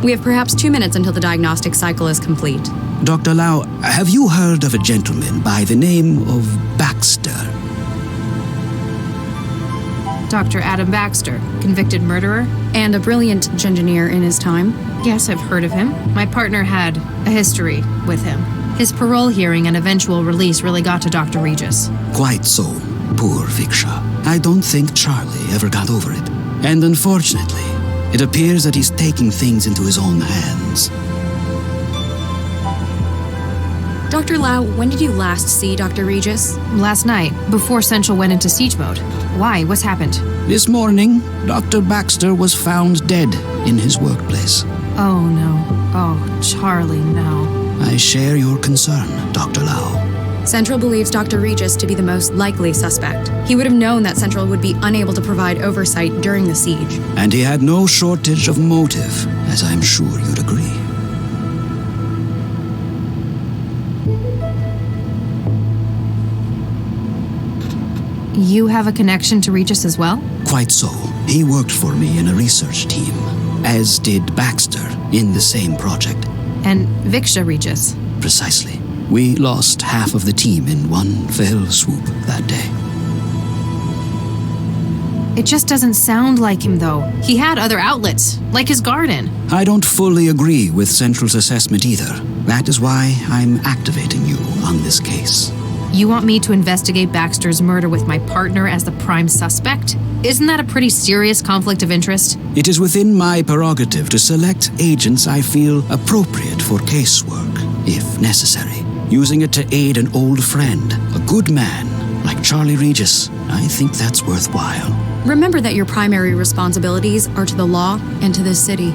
We have perhaps 2 minutes until the diagnostic cycle is complete. Dr. Lau, have you heard of a gentleman by the name of Baxter? Dr. Adam Baxter, convicted murderer? And a brilliant engineer in his time. Yes, I've heard of him. My partner had a history with him. His parole hearing and eventual release really got to Dr. Regis. Quite so, poor Viksha. I don't think Charlie ever got over it. And unfortunately, it appears that he's taking things into his own hands. Dr. Lau, when did you last see Dr. Regis? Last night, before Central went into siege mode. Why? What's happened? This morning, Dr. Baxter was found dead in his workplace. Oh, no. Oh, Charlie, no. I share your concern, Dr. Lau. Central believes Dr. Regis to be the most likely suspect. He would have known that Central would be unable to provide oversight during the siege. And he had no shortage of motive, as I'm sure you'd agree. You have a connection to Regis as well? Quite so. He worked for me in a research team, as did Baxter in the same project. And Viksha Regis? Precisely. We lost half of the team in one fell swoop that day. It just doesn't sound like him, though. He had other outlets, like his garden. I don't fully agree with Central's assessment either. That is why I'm activating you on this case. You want me to investigate Baxter's murder with my partner as the prime suspect? Isn't that a pretty serious conflict of interest? It is within my prerogative to select agents I feel appropriate for casework, if necessary. Using it to aid an old friend, a good man, like Charlie Regis, I think that's worthwhile. Remember that your primary responsibilities are to the law and to this city.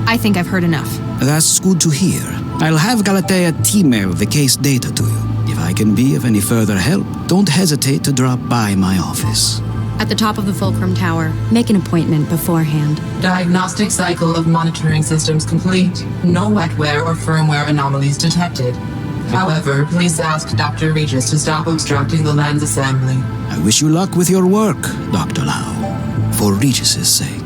I think I've heard enough. That's good to hear. I'll have Galatea email the case data to you. If I can be of any further help, don't hesitate to drop by my office. At the top of the Fulcrum Tower, make an appointment beforehand. Diagnostic cycle of monitoring systems complete. No wetware or firmware anomalies detected. However, please ask Dr. Regis to stop obstructing the lens assembly. I wish you luck with your work, Dr. Lau, for Regis's sake.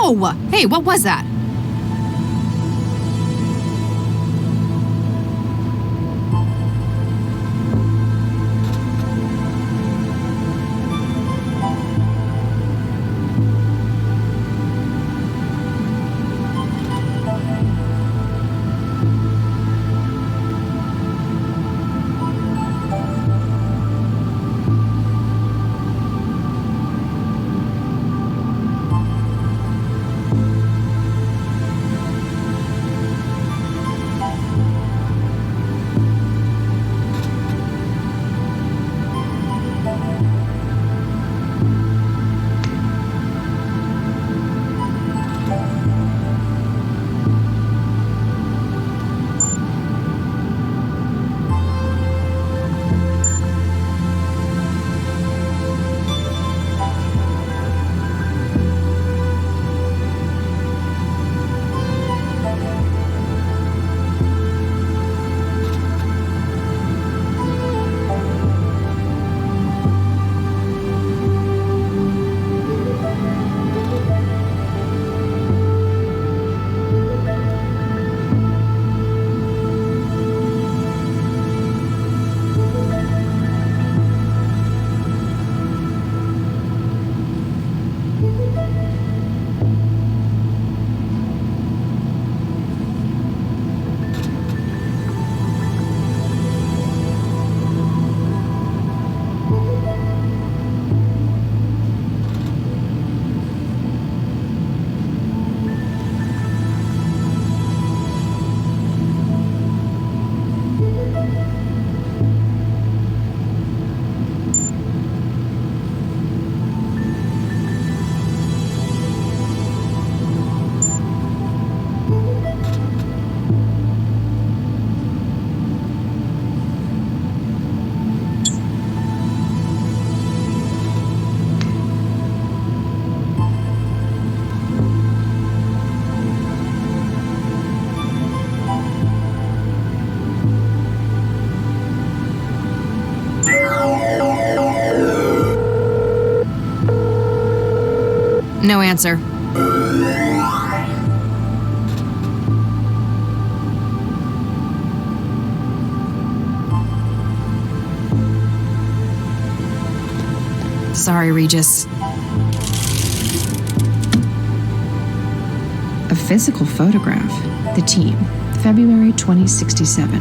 Ow! Hey, what was that? No answer. Sorry, Regis. physical photograph. The team, February 2067.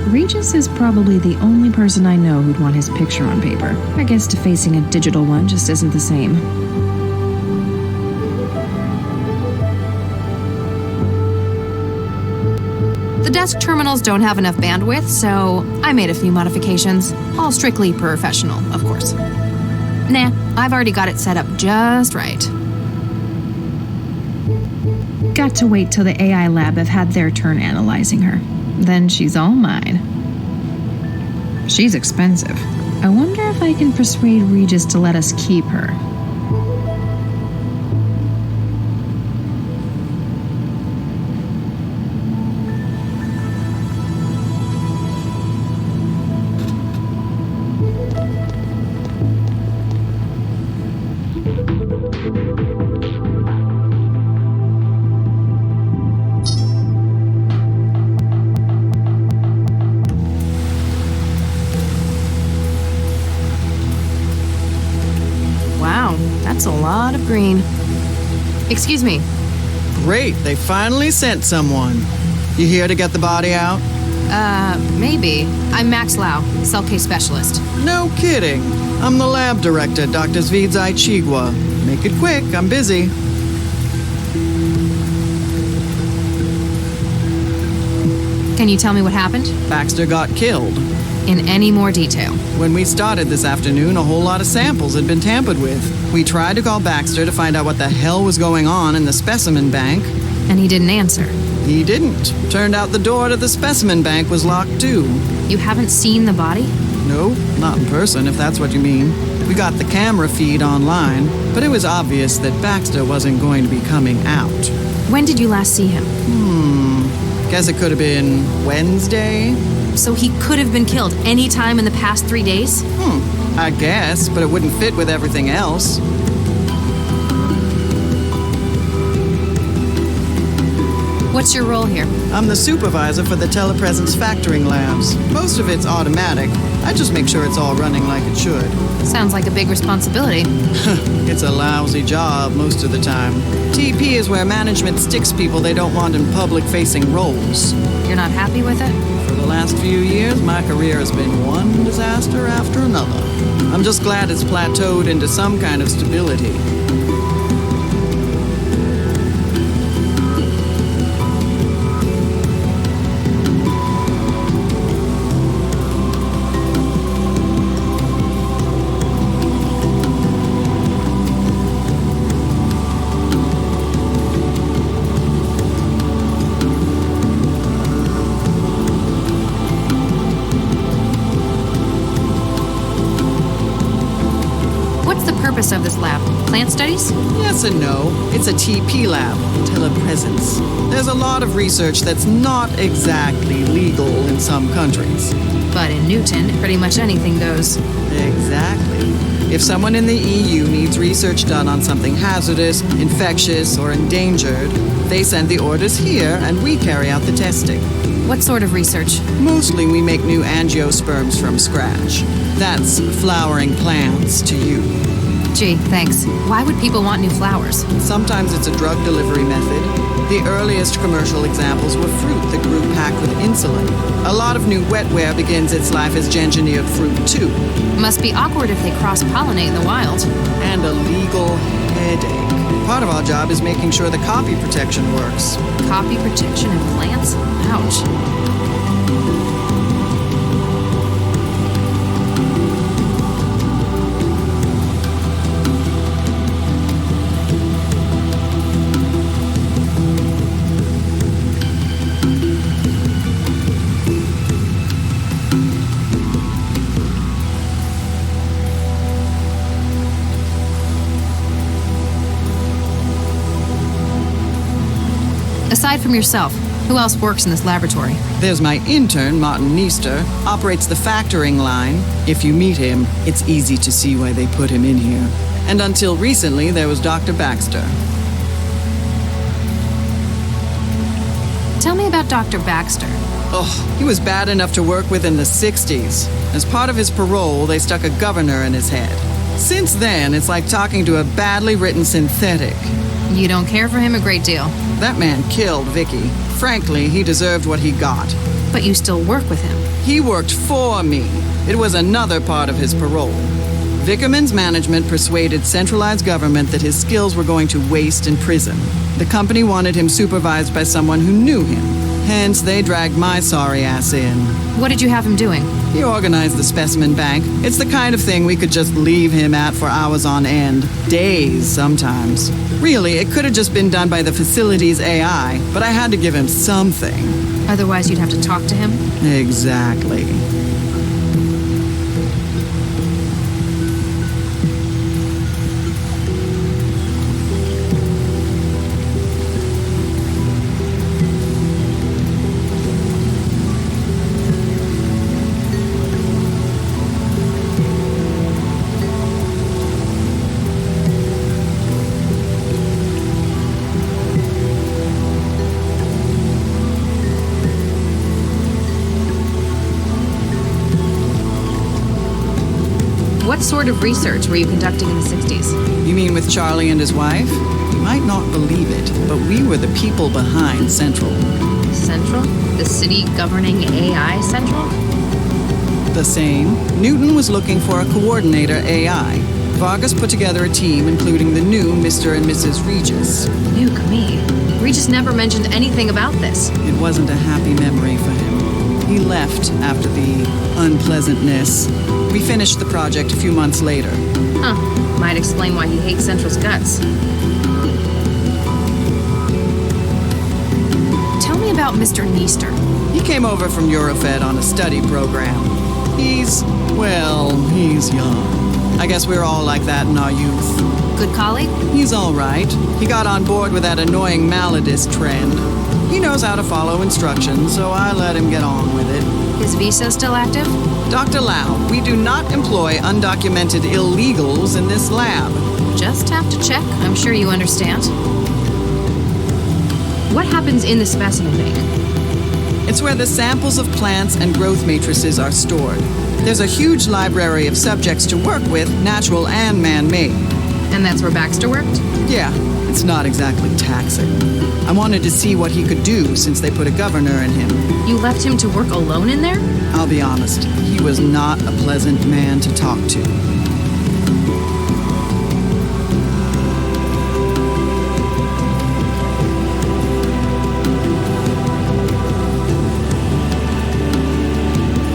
Regis is probably the only person I know who'd want his picture on paper. I guess defacing a digital one just isn't the same. The desk terminals don't have enough bandwidth, so I made a few modifications. All strictly professional, of course. Nah, I've already got it set up just right. Got to wait till the AI lab have had their turn analyzing her. Then she's all mine. She's expensive. I wonder if I can persuade Regis to let us keep her. That's a lot of green. Excuse me. Great, they finally sent someone. You here to get the body out? Maybe. I'm Max Lau, cell case specialist. No kidding. I'm the lab director, Dr. Zvidzai Chigwa. Make it quick, I'm busy. Can you tell me what happened? Baxter got killed. In any more detail? When we started this afternoon, a whole lot of samples had been tampered with. We tried to call Baxter to find out what the hell was going on in the specimen bank. And he didn't answer? He didn't. Turned out the door to the specimen bank was locked too. You haven't seen the body? No, not in person, if that's what you mean. We got the camera feed online, but it was obvious that Baxter wasn't going to be coming out. When did you last see him? Guess it could have been Wednesday? So he could have been killed any time in the past 3 days? I guess, but it wouldn't fit with everything else. What's your role here? I'm the supervisor for the telepresence factoring labs. Most of it's automatic. I just make sure it's all running like it should. Sounds like a big responsibility. It's a lousy job most of the time. TP is where management sticks people they don't want in public-facing roles. You're not happy with it? For the last few years, my career has been one disaster after another. I'm just glad it's plateaued into some kind of stability. Of this lab? Plant studies? Yes and no. It's a TP lab, telepresence. There's a lot of research that's not exactly legal in some countries. But in Newton, pretty much anything goes. Exactly. If someone in the EU needs research done on something hazardous, infectious, or endangered, they send the orders here and we carry out the testing. What sort of research? Mostly we make new angiosperms from scratch. That's flowering plants to you. Gee, thanks. Why would people want new flowers? Sometimes it's a drug delivery method. The earliest commercial examples were fruit that grew packed with insulin. A lot of new wetware begins its life as engineered fruit, too. Must be awkward if they cross-pollinate in the wild. And a legal headache. Part of our job is making sure the copy protection works. Copy protection in plants? Ouch. Aside from yourself, Who else works in this laboratory? There's my intern, Martin Neester, operates the factoring line. If you meet him, it's easy to see why they put him in here. And until recently, there was Dr. Baxter. Tell me about Dr. Baxter. Oh, he was bad enough to work with in the 60s. As part of his parole, they stuck a governor in his head. Since then, it's like talking to a badly written synthetic. You don't care for him a great deal. That man killed Vicky. Frankly, he deserved what he got. But you still work with him. He worked for me. It was another part of his parole. Vickerman's management persuaded centralized government that his skills were going to waste in prison. The company wanted him supervised by someone who knew him. Hence, they dragged my sorry ass in. What did you have him doing? He organized the specimen bank. It's the kind of thing we could just leave him at for hours on end. Days, sometimes. Really, it could have just been done by the facility's AI, but I had to give him something. Otherwise, you'd have to talk to him? Exactly. What sort of research were you conducting in the 60s? You mean with Charlie and his wife? You might not believe it, but we were the people behind Central. Central? The city governing AI Central? The same. Newton was looking for a coordinator AI. Vargas put together a team including the new Mr. and Mrs. Regis. Nuke me. Regis never mentioned anything about this. It wasn't a happy memory for him. He left after the unpleasantness. We finished the project a few months later. Huh. Might explain why he hates Central's guts. Tell me about Mr. Neester. He came over from Eurofed on a study program. He's young. I guess we're all like that in our youth. Good colleague? He's all right. He got on board with that annoying Maladist trend. He knows how to follow instructions, so I let him get on with it. His visa still active? Dr. Lau, we do not employ undocumented illegals in this lab. Just have to check. I'm sure you understand. What happens in the specimen bank? It's where the samples of plants and growth matrices are stored. There's a huge library of subjects to work with, natural and man-made. And that's where Baxter worked? Yeah, it's not exactly taxing. I wanted to see what he could do since they put a governor in him. You left him to work alone in there? I'll be honest, he was not a pleasant man to talk to.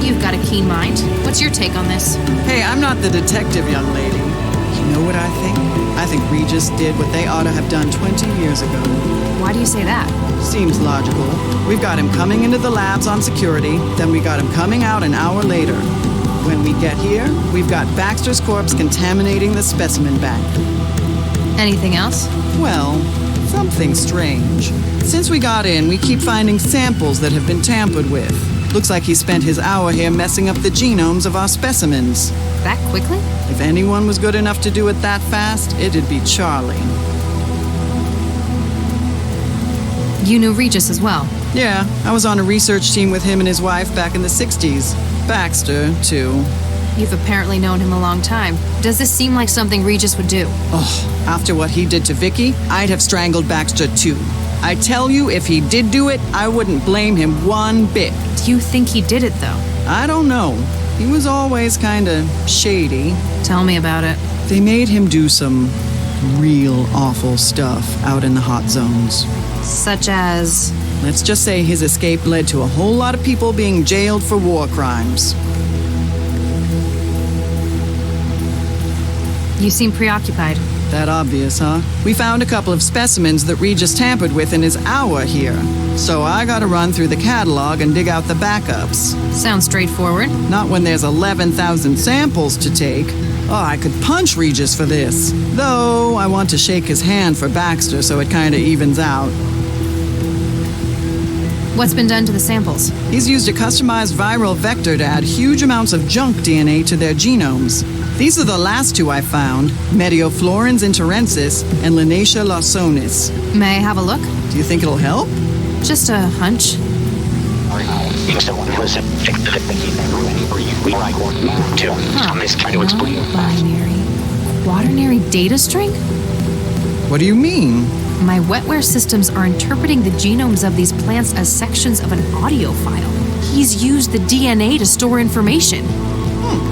You've got a keen mind. What's your take on this? Hey, I'm not the detective, young lady. You know what I think? I think Regis did what they ought to have done 20 years ago. Why do you say that? Seems logical. We've got him coming into the labs on security, then we got him coming out an hour later. When we get here, we've got Baxter's corpse contaminating the specimen bank. Anything else? Well, something strange. Since we got in, we keep finding samples that have been tampered with. Looks like he spent his hour here messing up the genomes of our specimens. That quickly? If anyone was good enough to do it that fast, it'd be Charlie. You knew Regis as well? Yeah, I was on a research team with him and his wife back in the 60s. Baxter, too. You've apparently known him a long time. Does this seem like something Regis would do? Oh, after what he did to Vicky, I'd have strangled Baxter, too. I tell you, if he did do it, I wouldn't blame him one bit. Do you think he did it, though? I don't know. He was always kinda shady. Tell me about it. They made him do some real awful stuff out in the hot zones. Such as? Let's just say his escape led to a whole lot of people being jailed for war crimes. You seem preoccupied. That obvious, huh? We found a couple of specimens that Regis tampered with in his hour here. So I gotta run through the catalog and dig out the backups. Sounds straightforward. Not when there's 11,000 samples to take. Oh, I could punch Regis for this. Though I want to shake his hand for Baxter so it kinda evens out. What's been done to the samples? He's used a customized viral vector to add huge amounts of junk DNA to their genomes. These are the last two I found, Medioflorens interensis and Linacia lawsonis. May I have a look? Do you think it'll help? Just a hunch. Binary. Quaternary data string? What do you mean? My wetware systems are interpreting the genomes of these plants as sections of an audio file. He's used the DNA to store information.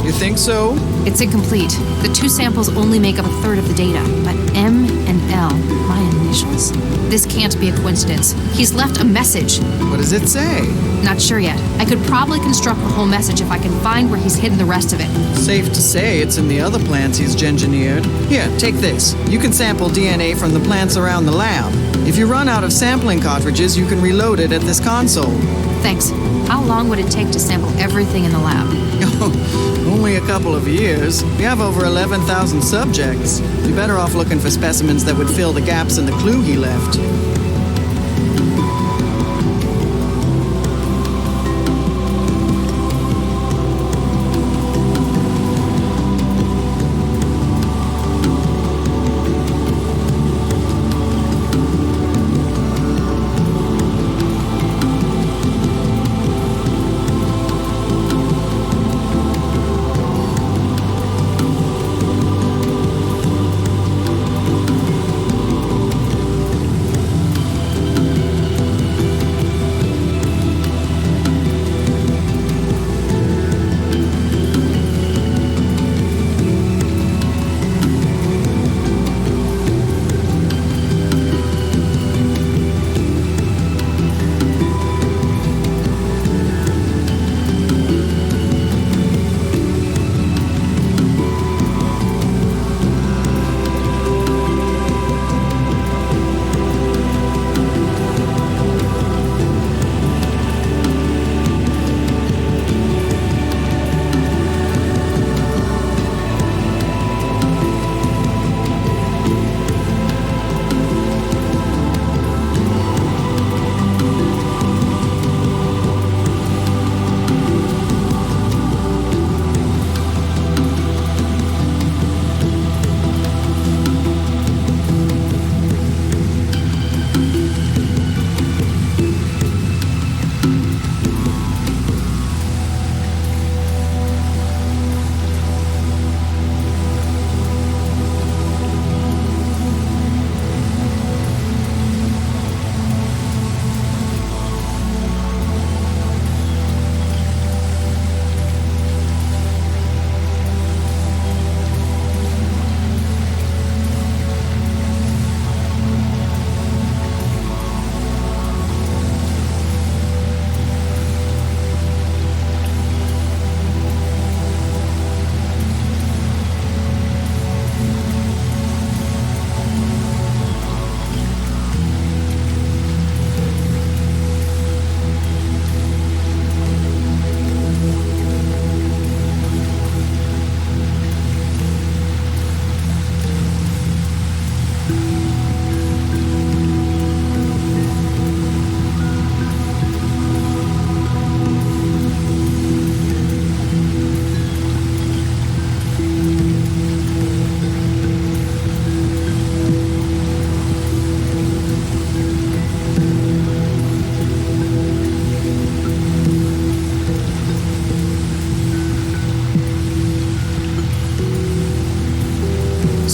You think so? It's incomplete. The two samples only make up a third of the data, but M and L, my initials. This can't be a coincidence. He's left a message. What does it say? Not sure yet. I could probably construct the whole message if I can find where he's hidden the rest of it. Safe to say it's in the other plants he's gengineered. Here, take this. You can sample DNA from the plants around the lab. If you run out of sampling cartridges, you can reload it at this console. Thanks. How long would it take to sample everything in the lab? Only a couple of years. We have over 11,000 subjects. You're better off looking for specimens that would fill the gaps in the clue he left.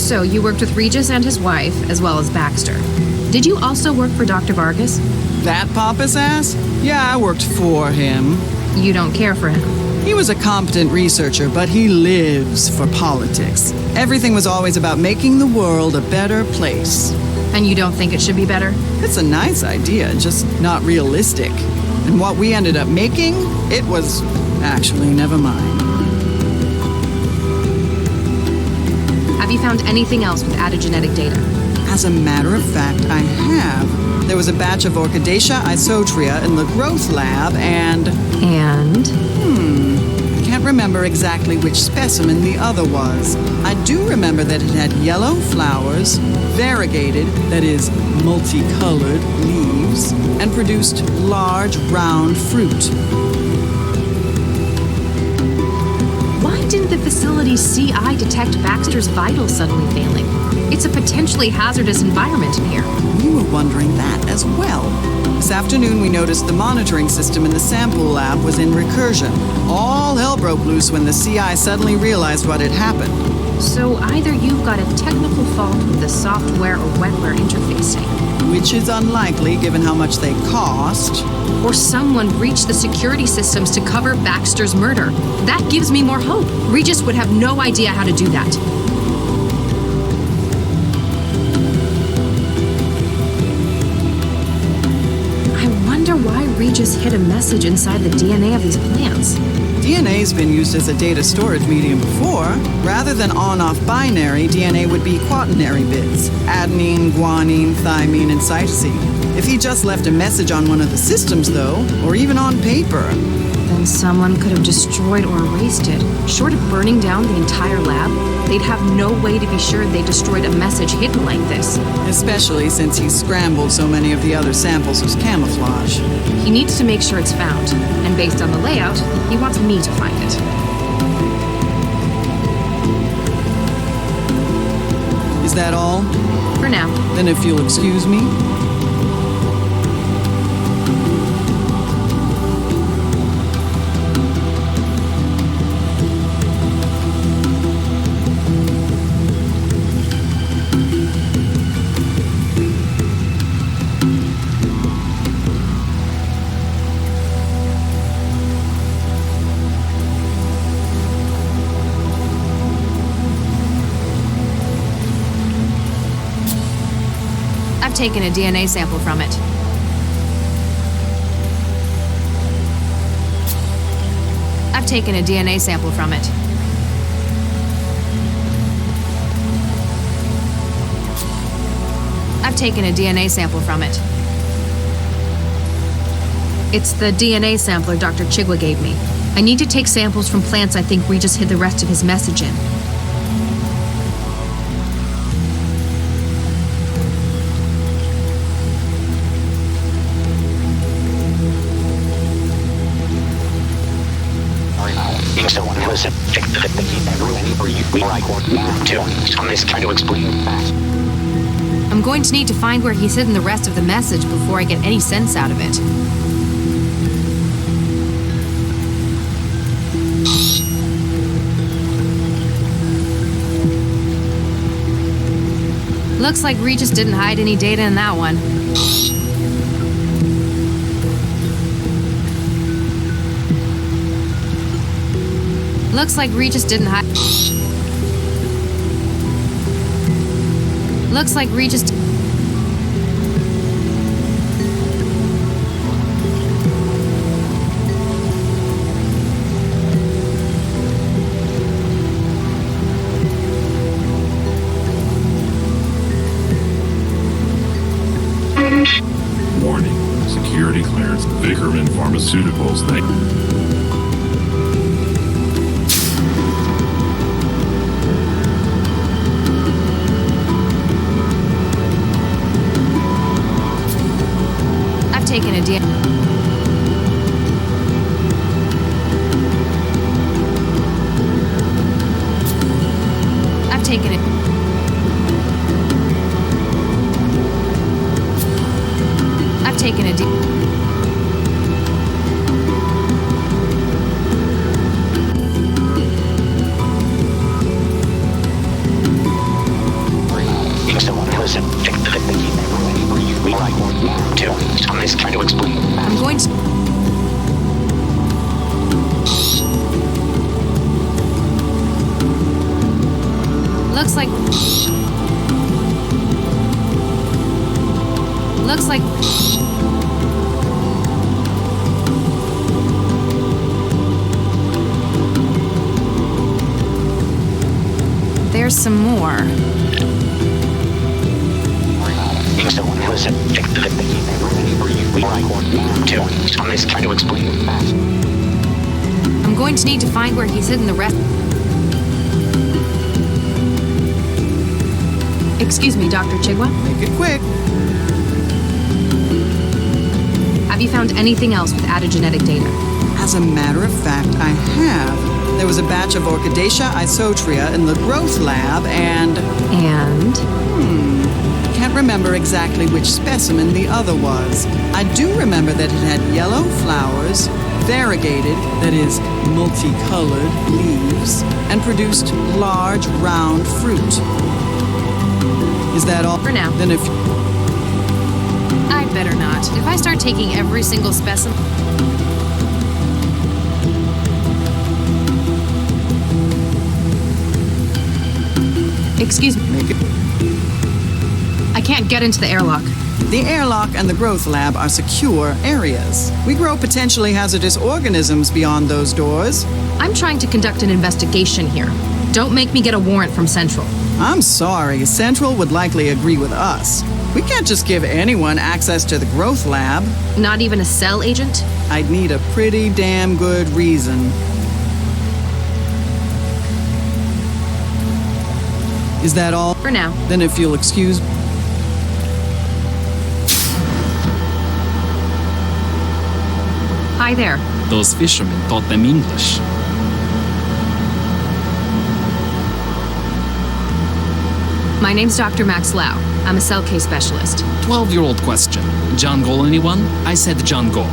So you worked with Regis and his wife, as well as Baxter. Did you also work for Dr. Vargas? That pompous ass? Yeah, I worked for him. You don't care for him? He was a competent researcher, but he lives for politics. Everything was always about making the world a better place. And you don't think it should be better? It's a nice idea, just not realistic. And what we ended up making, it was actually never mind. Have you found anything else with added genetic data? As a matter of fact, I have. There was a batch of Orchidaceae isotria in the growth lab and... I can't remember exactly which specimen the other was. I do remember that it had yellow flowers, variegated, that is, multicolored leaves, and produced large, round fruit. Why didn't the facility's CI detect Baxter's vitals suddenly failing? It's a potentially hazardous environment in here. We were wondering that as well. This afternoon, we noticed the monitoring system in the sample lab was in recursion. All hell broke loose when the CI suddenly realized what had happened. So either you've got a technical fault with the software or wetware interfacing, Which is unlikely given how much they cost. or someone breached the security systems to cover Baxter's murder. That gives me more hope. Regis would have no idea how to do that. I wonder why Regis hid a message inside the DNA of these plants. DNA's been used as a data storage medium before. Rather than on-off binary, DNA would be quaternary bits. Adenine, guanine, thymine, and cytosine. If he just left a message on one of the systems, though, or even on paper, Then someone could have destroyed or erased it. Short of burning down the entire lab, they'd have no way to be sure they destroyed a message hidden like this. especially since he scrambled so many of the other samples as camouflage. He needs to make sure it's found, and based on the layout, he wants me to find it. Is that all? For now. Then if you'll excuse me. I've taken a DNA sample from it. I've taken a DNA sample from it. I've taken a DNA sample from it. It's the DNA sampler Dr. Chigwa gave me. I need to take samples from plants I think Regis hid the rest of his message in. I'm going to need to find where he's hidden the rest of the message before I get any sense out of it. Looks like Regis didn't hide any data in that one. Looks like Regis didn't hide. Looks like Regis. Warning. Security clearance. Vickerman Pharmaceuticals. I've taken a DNA. I've taken it. I've taken a I'm going to. Looks like. Looks like. There's some more. I'm going to need to find where he's hidden the rest. Excuse me, Dr. Chigwa? Make it quick. Have you found anything else with added genetic data? As a matter of fact, I have. There was a batch of Orchidaceae isotria in the growth lab, and... Can't remember exactly which specimen the other was. I do remember that it had yellow flowers, variegated, that is, multicolored leaves, and produced large, round fruit. Is that all? For now. Then if... I'd better not. If I start taking every single specimen... Excuse me. I can't get into the airlock. The airlock and the growth lab are secure areas. We grow potentially hazardous organisms beyond those doors. I'm trying to conduct an investigation here. Don't make me get a warrant from Central. I'm sorry, Central would likely agree with us. We can't just give anyone access to the growth lab. Not even a cell agent? I'd need a pretty damn good reason. Is that all? For now. Then if you'll excuse... Hi there. Those fishermen taught them English. My name's Dr. Max Lau. I'm a cell case specialist. 12-year-old question. John Gol anyone? I said John Gol.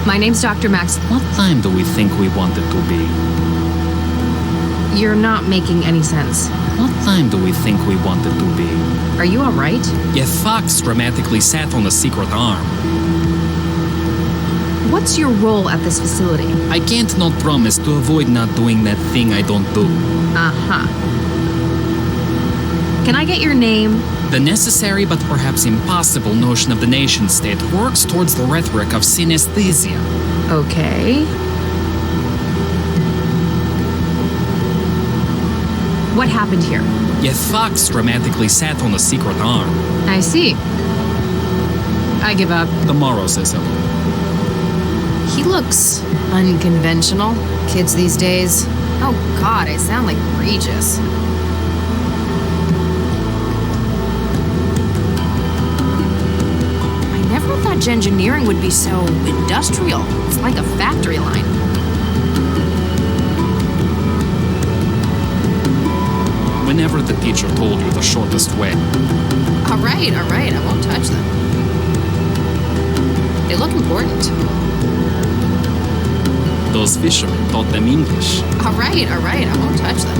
My name's Dr. Max... What time do we think we want it to be? You're not making any sense. What time do we think we want it to be? Are you alright? A fox dramatically sat on a secret arm. What's your role at this facility? I can't not promise to avoid not doing that thing I don't do. Uh-huh. Can I get your name? The necessary but perhaps impossible notion of the nation-state works towards the rhetoric of synesthesia. Okay. What happened here? A fox dramatically sat on a secret arm. I see. I give up. Tomorrow, Cecil. He looks unconventional. Kids these days. Oh God, I sound like Regis. I never thought gengineering would be so industrial. It's like a factory line. Whenever the teacher told you the shortest way. All right, I won't touch them. They look important. Those fishermen taught them English. All right, I won't touch them.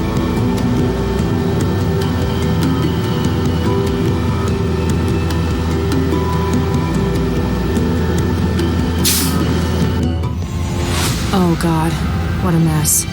Oh God, what a mess.